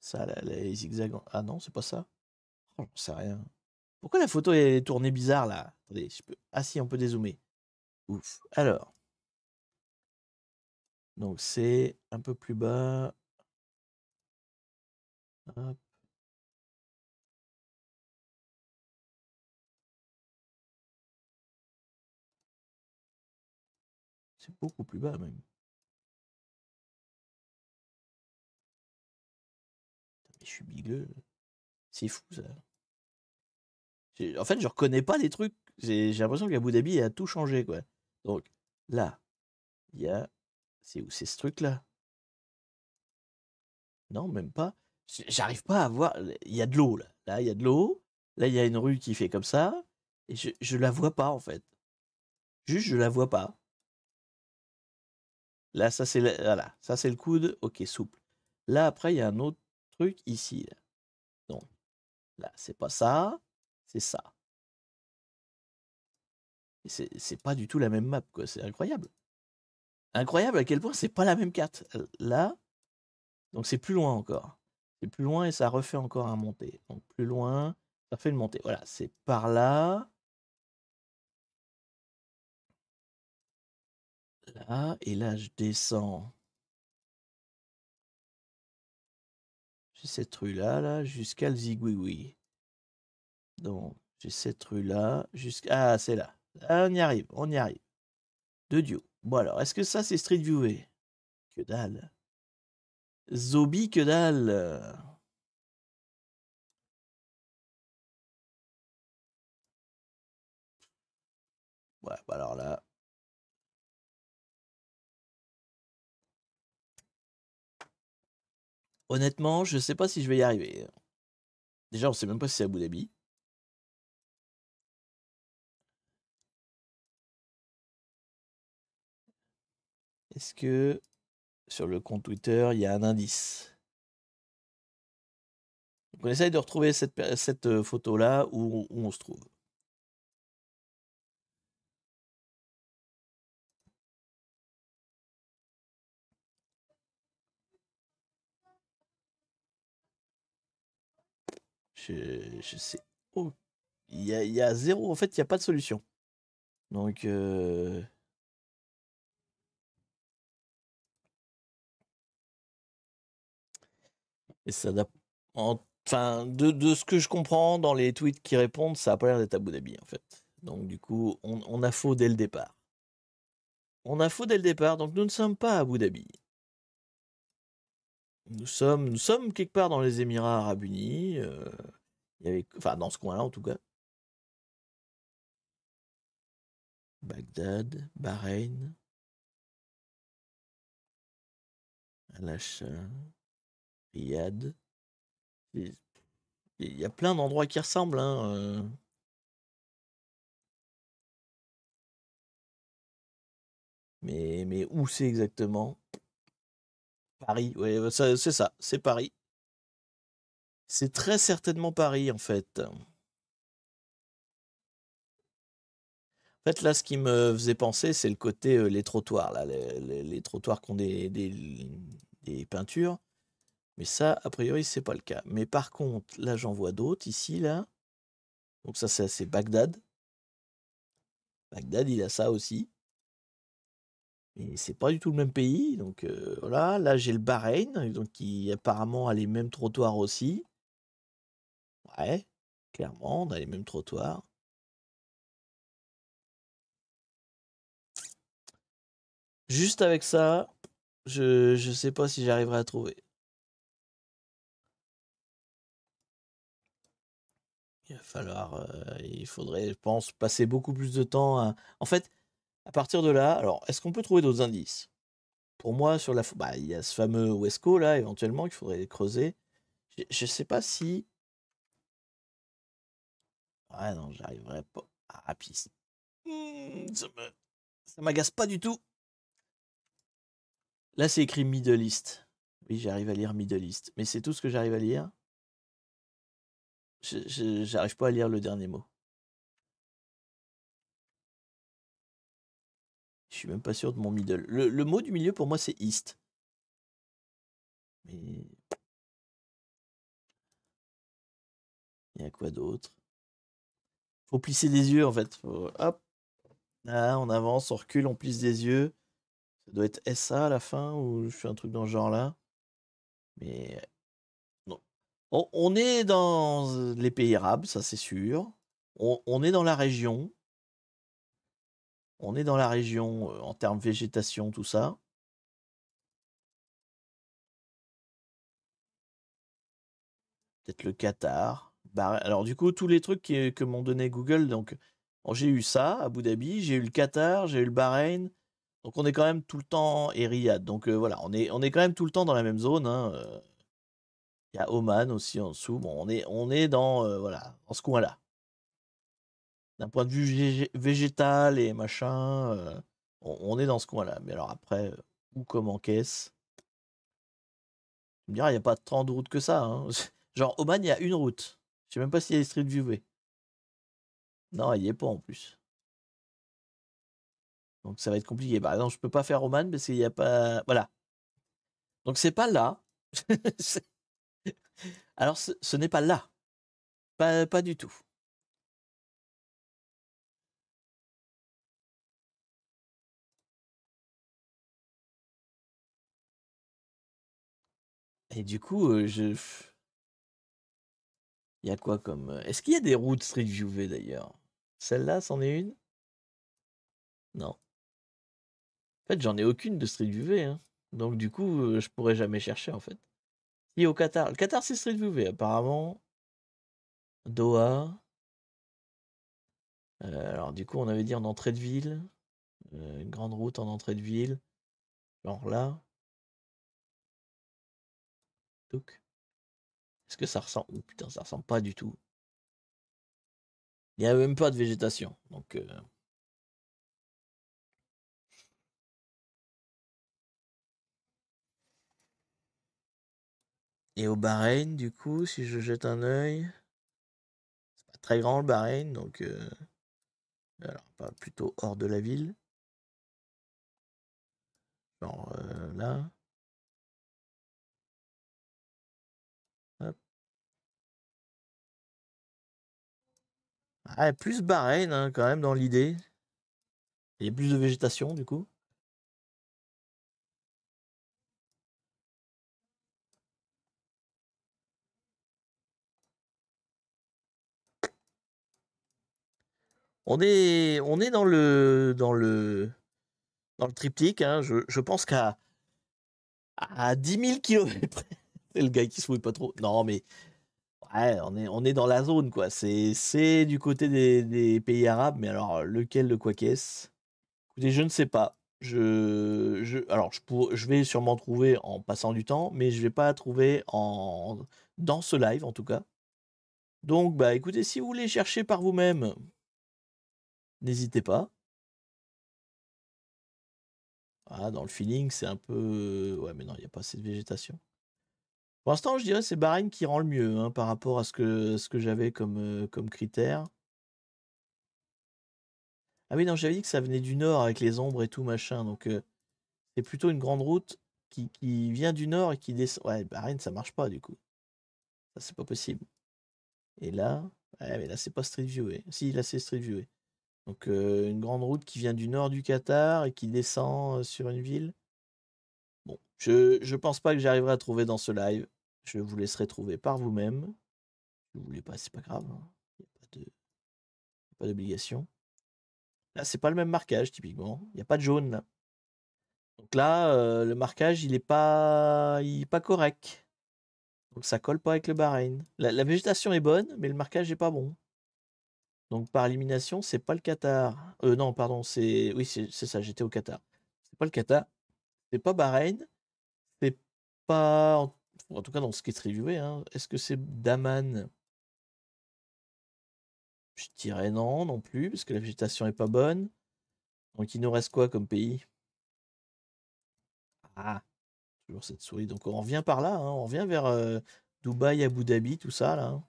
Ça, là, les zigzags. Ah non, c'est pas ça. Oh, j'en sais rien. Pourquoi la photo est tournée bizarre, là? Attendez, je peux... Ah si, on peut dézoomer. Ouf. Alors. Donc, c'est un peu plus bas. Hop. C'est beaucoup plus bas, même. Mais je suis bigueux. C'est fou, ça. En fait, je reconnais pas les trucs. J'ai l'impression qu'Abu Dhabi a tout changé, quoi. Donc, là, il y a... C'est où? C'est ce truc-là? Non, même pas. J'arrive pas à voir. Il y a de l'eau, là. Là, il y a de l'eau. Là, il y a une rue qui fait comme ça. Et je la vois pas, en fait. Juste, je la vois pas. Là, ça, c'est voilà. Ça, c'est le coude. Ok, souple. Là, après, il y a un autre truc ici, là. Donc, là, c'est pas ça. C'est ça. Et c'est pas du tout la même map, quoi. C'est incroyable. Incroyable à quel point c'est pas la même carte. Là, donc c'est plus loin encore. C'est plus loin et ça refait encore un montée. Donc plus loin, ça fait une montée. Voilà, c'est par là. Là, et là, je descends. J'ai cette rue-là, là, jusqu'à le Zigouigoui. Donc, j'ai cette rue-là, jusqu'à... Ah, c'est là. Ah, on y arrive, on y arrive. De Dieu. Bon alors, est-ce que ça, c'est Street View? Que dalle. Zombie, que dalle. Ouais, bah alors là... Honnêtement, je sais pas si je vais y arriver. Déjà, on sait même pas si c'est Abu Dhabi. Est-ce que sur le compte Twitter, il y a un indice? Donc on essaye de retrouver cette photo-là où on se trouve. Je sais. Oh, il y a zéro. En fait, il n'y a pas de solution. Donc, et ça enfin, de ce que je comprends dans les tweets qui répondent, ça a pas l'air d'être Abu Dhabi, en fait. Donc, du coup, on a faux dès le départ. On a faux dès le départ, donc nous ne sommes pas à Abu Dhabi. Nous sommes quelque part dans les Émirats Arabes Unis. Enfin, dans ce coin-là, en tout cas. Bagdad, Bahreïn, Al-Asha, Riyad. Il y a plein d'endroits qui ressemblent, hein. Mais où c'est exactement? Paris, ouais, c'est ça, c'est Paris. C'est très certainement Paris, en fait. En fait, là, ce qui me faisait penser, c'est le côté, les trottoirs, là, les trottoirs qui ont des peintures. Mais ça, a priori, c'est pas le cas. Mais par contre, là, j'en vois d'autres, ici, là. Donc ça, c'est Bagdad. Bagdad, il a ça aussi. Mais c'est pas du tout le même pays. Donc voilà, là, j'ai le Bahreïn, donc qui apparemment a les mêmes trottoirs aussi. Ouais, clairement, on a les mêmes trottoirs. Juste avec ça, je sais pas si j'arriverai à trouver. Il faudrait, je pense, passer beaucoup plus de temps à... En fait, à partir de là, alors, est-ce qu'on peut trouver d'autres indices? Pour moi, il y a ce fameux Wesco, là, éventuellement, qu'il faudrait creuser. Je sais pas si... Ah non, j'arriverai pas. Ah, puis... Ça m'agace pas du tout. Là, c'est écrit Middle East. Oui, j'arrive à lire Middle East. Mais c'est tout ce que j'arrive à lire. J'arrive pas à lire le dernier mot. Je suis même pas sûr de mon middle. Le mot du milieu, pour moi, c'est East. Mais... Il y a quoi d'autre? Faut plisser des yeux, en fait. Hop. Là, on avance, on recule, on plisse des yeux. Ça doit être SA à la fin, ou je fais un truc dans ce genre-là. Mais... Non. On est dans les pays arabes, ça c'est sûr. On est dans la région. On est dans la région en termes végétation, tout ça. Peut-être le Qatar. Alors du coup, tous les trucs que m'ont donné Google, donc j'ai eu ça, Abu Dhabi, j'ai eu le Qatar, j'ai eu le Bahreïn. Donc on est quand même tout le temps, et Riyad. Donc voilà, on est quand même tout le temps dans la même zone, hein. Il y a Oman aussi en dessous. Bon, on est dans, voilà, dans ce coin-là. D'un point de vue végétal et machin, on est dans ce coin-là. Mais alors après, où comment qu'est-ce? Tu me diras, il n'y a pas tant de routes que ça, hein. Genre, Oman, il y a une route. Je sais même pas s'il y a Street View. Non, il n'y est pas en plus. Donc ça va être compliqué. Par exemple, je peux pas faire Oman parce qu'il n'y a pas. Voilà. Donc c'est pas là. Alors ce n'est pas là. Pas du tout. Et du coup, il y a quoi comme. Est-ce qu'il y a des routes Street View V d'ailleurs? Celle-là, c'en est une? Non. En fait, j'en ai aucune de Street View V, hein. Donc du coup, je pourrais jamais chercher en fait. Si au Qatar. Le Qatar, c'est Street View V, apparemment. Doha. Alors du coup, on avait dit en entrée de ville. Une grande route en entrée de ville. Genre là. Donc. Est-ce que ça ressemble? Oh putain, ça ressemble pas du tout. Il n'y a même pas de végétation. Donc. Et au Bahreïn, du coup, si je jette un œil, c'est pas très grand le Bahreïn, donc alors pas plutôt hors de la ville. Genre là. Hop. Ah, plus Bahreïn hein, quand même dans l'idée. Il y a plus de végétation du coup. On est dans le triptyque. Hein. Je pense à 10 000 km. C'est le gars qui se fouille pas trop. Non, mais ouais, on est dans la zone, quoi. C'est du côté des pays arabes, mais alors lequel de quoi qu'est-ce? Écoutez, je ne sais pas. Alors, je vais sûrement trouver en passant du temps, mais je vais pas trouver dans ce live, en tout cas. Donc, bah écoutez, si vous voulez chercher par vous-même, n'hésitez pas. Ah, dans le feeling, c'est un peu... Ouais, mais non, il n'y a pas assez de végétation. Pour l'instant, je dirais que c'est Bahreïn qui rend le mieux hein, par rapport à ce que j'avais comme critère. Ah oui, non, j'avais dit que ça venait du nord avec les ombres et tout machin. Donc, c'est plutôt une grande route qui vient du nord et qui descend. Ouais, Bahreïn, ça marche pas du coup. Ça, c'est pas possible. Et là, ouais, mais là, c'est pas Street View. Si, là, c'est Street View. Donc, une grande route qui vient du nord du Qatar et qui descend sur une ville. Bon, je pense pas que j'arriverai à trouver dans ce live. Je vous laisserai trouver par vous-même. Si vous voulez pas, c'est pas grave. Hein. Il n'y a pas d'obligation. Là, c'est pas le même marquage, typiquement. Il n'y a pas de jaune, là. Donc là, le marquage, il est pas correct. Donc ça colle pas avec le Bahreïn. La végétation est bonne, mais le marquage est pas bon. Donc par élimination, c'est pas le Qatar. Non, pardon, c'est oui, c'est ça, j'étais au Qatar. C'est pas le Qatar, c'est pas Bahreïn, c'est pas en tout cas dans ce qui est reviewé, hein. Est-ce que c'est Daman? Je dirais non, non plus, parce que la végétation est pas bonne. Donc il nous reste quoi comme pays? Ah, toujours cette souris. Donc on revient par là, hein, on revient vers Dubaï, Abu Dhabi, tout ça là, hein.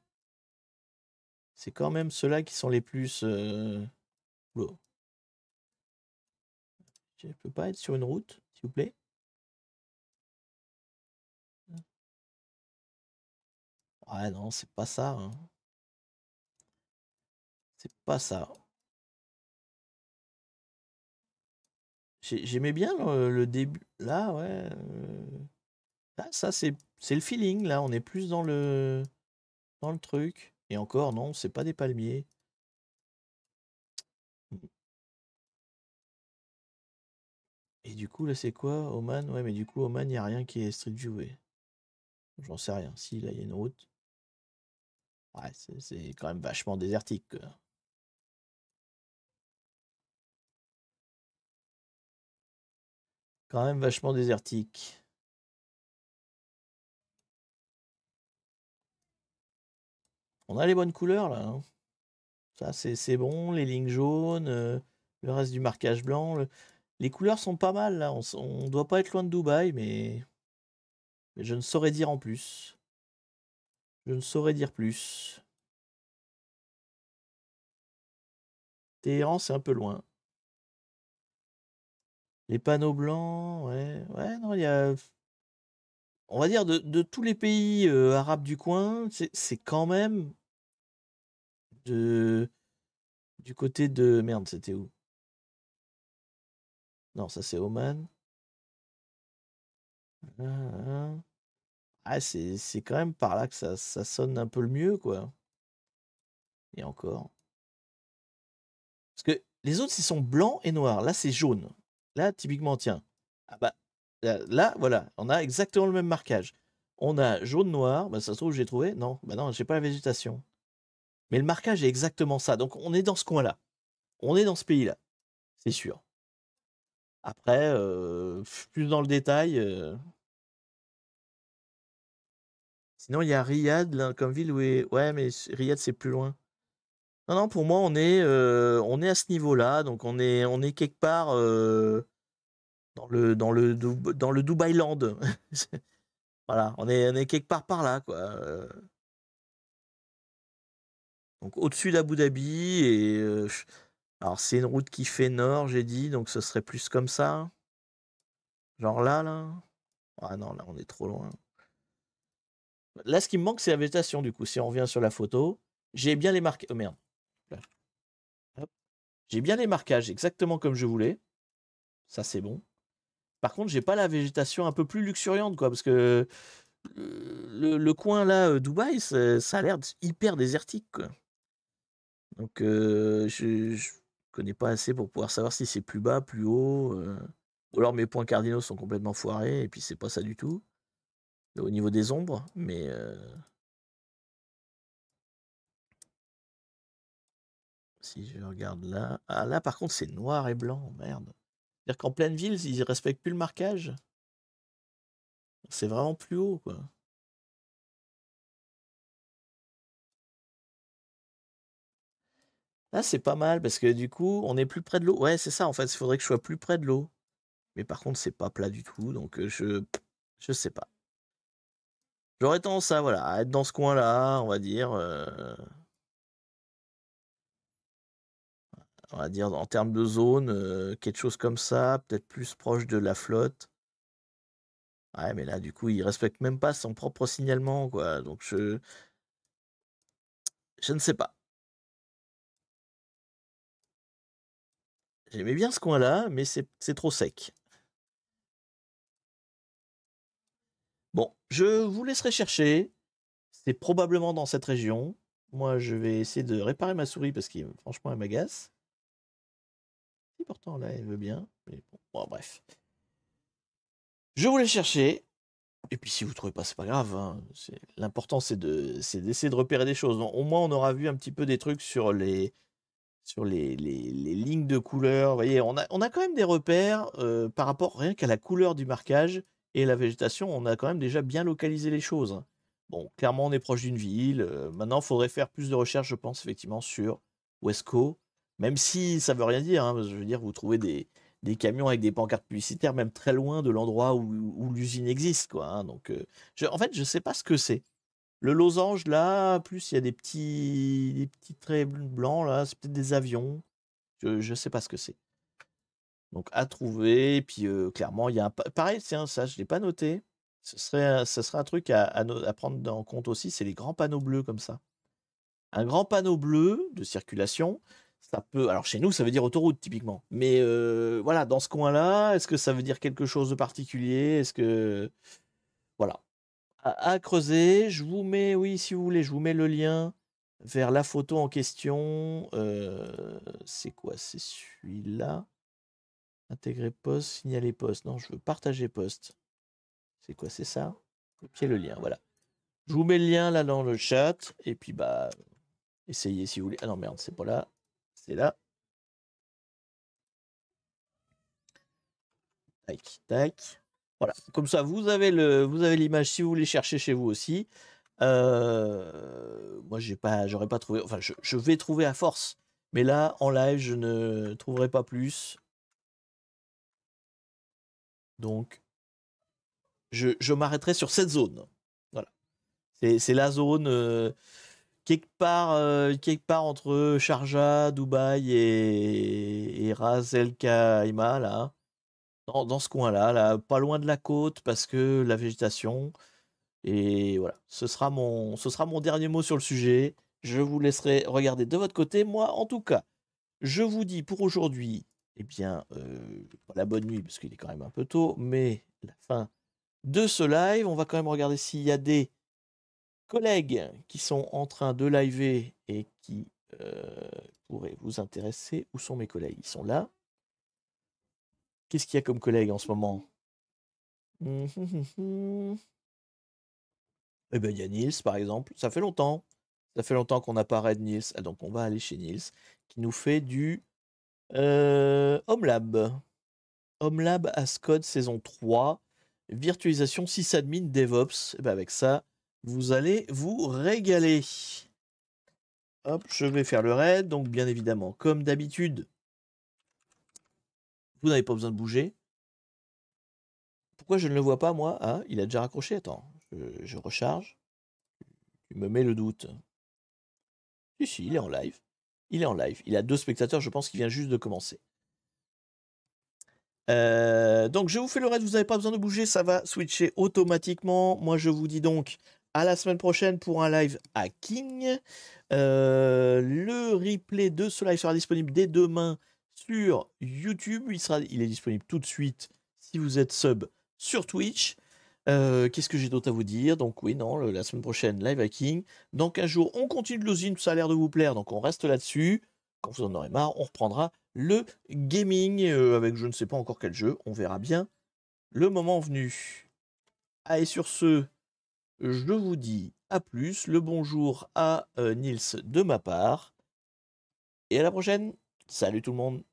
C'est quand même ceux-là qui sont les plus. Oula. Je peux pas être sur une route, s'il vous plaît? Ah non, c'est pas ça, hein. C'est pas ça. J'aimais bien le début. Là, ouais. Ah, ça, c'est le feeling, là. On est plus dans le truc. Et encore, non, c'est pas des palmiers. Et du coup, là, c'est quoi? Oman? Ouais, mais du coup, Oman, il n'y a rien qui est Street View. J'en sais rien. Si, là, il y a une route. Ouais, c'est quand même vachement désertique, quoi. Quand même vachement désertique. On a les bonnes couleurs, là, hein. Ça, c'est bon. Les lignes jaunes, le reste du marquage blanc. Les couleurs sont pas mal, là. On doit pas être loin de Dubaï, mais je ne saurais dire en plus. Je ne saurais dire plus. Téhéran, c'est un peu loin. Les panneaux blancs, ouais. Ouais, non, il y a. On va dire de tous les pays arabes du coin, c'est quand même de, du côté de. Merde, c'était où? Non, ça c'est Oman. Ah, c'est quand même par là que ça sonne un peu le mieux, quoi. Et encore. Parce que les autres, ils sont blancs et noirs. Là, c'est jaune. Là, typiquement, tiens. Ah bah, là, voilà, on a exactement le même marquage. On a jaune-noir. Bah, ça se trouve, j'ai trouvé. Non, bah non, j'ai pas la végétation. Mais le marquage est exactement ça. Donc, on est dans ce coin-là. On est dans ce pays-là. C'est sûr. Après, plus dans le détail. Sinon, il y a Riyad, là, comme ville. Ouais, mais Riyad, c'est plus loin. Non, non, pour moi, on est à ce niveau-là. Donc, on est quelque part. Dans le Dubai Land. Voilà, on est quelque part par là, quoi. Donc au-dessus d'Abu Dhabi et alors c'est une route qui fait nord, j'ai dit, donc ce serait plus comme ça. Genre là, là. Ah non, là on est trop loin. Là, ce qui me manque, c'est la végétation, du coup. Si on revient sur la photo, j'ai bien les marquages. Oh merde. Là. Hop. J'ai bien les marquages exactement comme je voulais. Ça, c'est bon. Par contre, j'ai pas la végétation un peu plus luxuriante, quoi, parce que le coin là, Dubaï, ça a l'air hyper désertique, quoi. Donc je connais pas assez pour pouvoir savoir si c'est plus bas, plus haut. Ou alors mes points cardinaux sont complètement foirés et puis c'est pas ça du tout. Au niveau des ombres, mais si je regarde là. Ah là par contre c'est noir et blanc, merde. C'est-à-dire qu'en pleine ville, ils respectent plus le marquage. C'est vraiment plus haut, quoi. Là c'est pas mal parce que du coup on est plus près de l'eau. Ouais c'est ça en fait, il faudrait que je sois plus près de l'eau. Mais par contre c'est pas plat du tout, donc je sais pas. J'aurais tendance à, voilà, à être dans ce coin-là, on va dire en termes de zone, quelque chose comme ça, peut-être plus proche de la flotte. Ouais, mais là, du coup, il respecte même pas son propre signalement, quoi. Donc, je ne sais pas. J'aimais bien ce coin-là, mais c'est trop sec. Bon, je vous laisserai chercher. C'est probablement dans cette région. Moi, je vais essayer de réparer ma souris parce que franchement, elle m'agace. Et pourtant, là, elle veut bien. Mais bon, bref. Je vous laisse chercher. Et puis si vous trouvez pas, c'est pas grave, hein. L'important c'est d'essayer de repérer des choses. Donc, au moins on aura vu un petit peu des trucs sur sur les lignes de couleurs. Vous voyez, on a quand même des repères par rapport rien qu'à la couleur du marquage et la végétation. On a quand même déjà bien localisé les choses, hein. Bon, clairement, on est proche d'une ville. Maintenant, il faudrait faire plus de recherches, je pense, effectivement, sur Wesco. Même si ça veut rien dire, hein, parce que je veux dire, vous trouvez des camions avec des pancartes publicitaires, même très loin de l'endroit où l'usine existe, quoi, hein. Donc, en fait, je sais pas ce que c'est. Le losange, là, plus il y a des petits traits blancs, là, c'est peut-être des avions. Je sais pas ce que c'est. Donc, à trouver. Et puis, clairement, il y a pareil, tiens, ça, je l'ai pas noté. Ce serait un truc à prendre en compte aussi, c'est les grands panneaux bleus comme ça. Un grand panneau bleu de circulation, ça peut. Alors, chez nous, ça veut dire autoroute, typiquement. Mais voilà, dans ce coin-là, est-ce que ça veut dire quelque chose de particulier? Est-ce que. Voilà. À creuser. Je vous mets, oui, si vous voulez, je vous mets le lien vers la photo en question. C'est quoi? C'est celui-là. Intégrer post, signaler post. Non, je veux partager post. C'est quoi? C'est ça? Copier le lien, voilà. Je vous mets le lien là dans le chat. Et puis, bah, essayez si vous voulez. Ah non, merde, c'est pas là. C'est là. Tac, tac. Voilà. Comme ça, vous avez l'image si vous voulez chercher chez vous aussi. Moi, j'aurais pas trouvé. Enfin, je vais trouver à force. Mais là, en live, je ne trouverai pas plus. Donc, je m'arrêterai sur cette zone. Voilà. C'est la zone quelque part entre Sharjah, Dubaï et Ras El Khaimah, là. Dans ce coin-là, là, pas loin de la côte, parce que la végétation. Et voilà, ce sera mon dernier mot sur le sujet. Je vous laisserai regarder de votre côté. Moi, en tout cas, je vous dis pour aujourd'hui, eh bien, pas la bonne nuit, parce qu'il est quand même un peu tôt, mais la fin de ce live. On va quand même regarder s'il y a des collègues qui sont en train de liver et qui pourraient vous intéresser. Où sont mes collègues? Ils sont là. Qu'est-ce qu'il y a comme collègues en ce moment? Eh ben, il y a Niels, par exemple. Ça fait longtemps. Ça fait longtemps qu'on n'a pas raid Niels. Ah, donc, on va aller chez Niels, qui nous fait du HomeLab. HomeLab Ascode saison 3. Virtualisation sysadmin DevOps. Eh ben, avec ça, vous allez vous régaler. Hop, je vais faire le raid. Donc, bien évidemment, comme d'habitude, vous n'avez pas besoin de bouger. Pourquoi je ne le vois pas, moi? Ah, il a déjà raccroché. Attends, je recharge. Tu me mets le doute. Si, il est en live. Il est en live. Il a 2 spectateurs, je pense qu'il vient juste de commencer. Donc je vous fais le raid, vous n'avez pas besoin de bouger, ça va switcher automatiquement. Moi je vous dis donc à la semaine prochaine pour un live hacking. Le replay de ce live sera disponible dès demain sur YouTube. Il est disponible tout de suite si vous êtes sub sur Twitch. Qu'est-ce que j'ai d'autre à vous dire? Donc oui, non, la semaine prochaine, live hacking. Dans 15 jours, on continue de l'usine, ça a l'air de vous plaire, donc on reste là-dessus. Quand vous en aurez marre, on reprendra le gaming avec je ne sais pas encore quel jeu. On verra bien le moment venu. Allez, sur ce, je vous dis à plus. Le bonjour à Nils de ma part. Et à la prochaine. Salut tout le monde.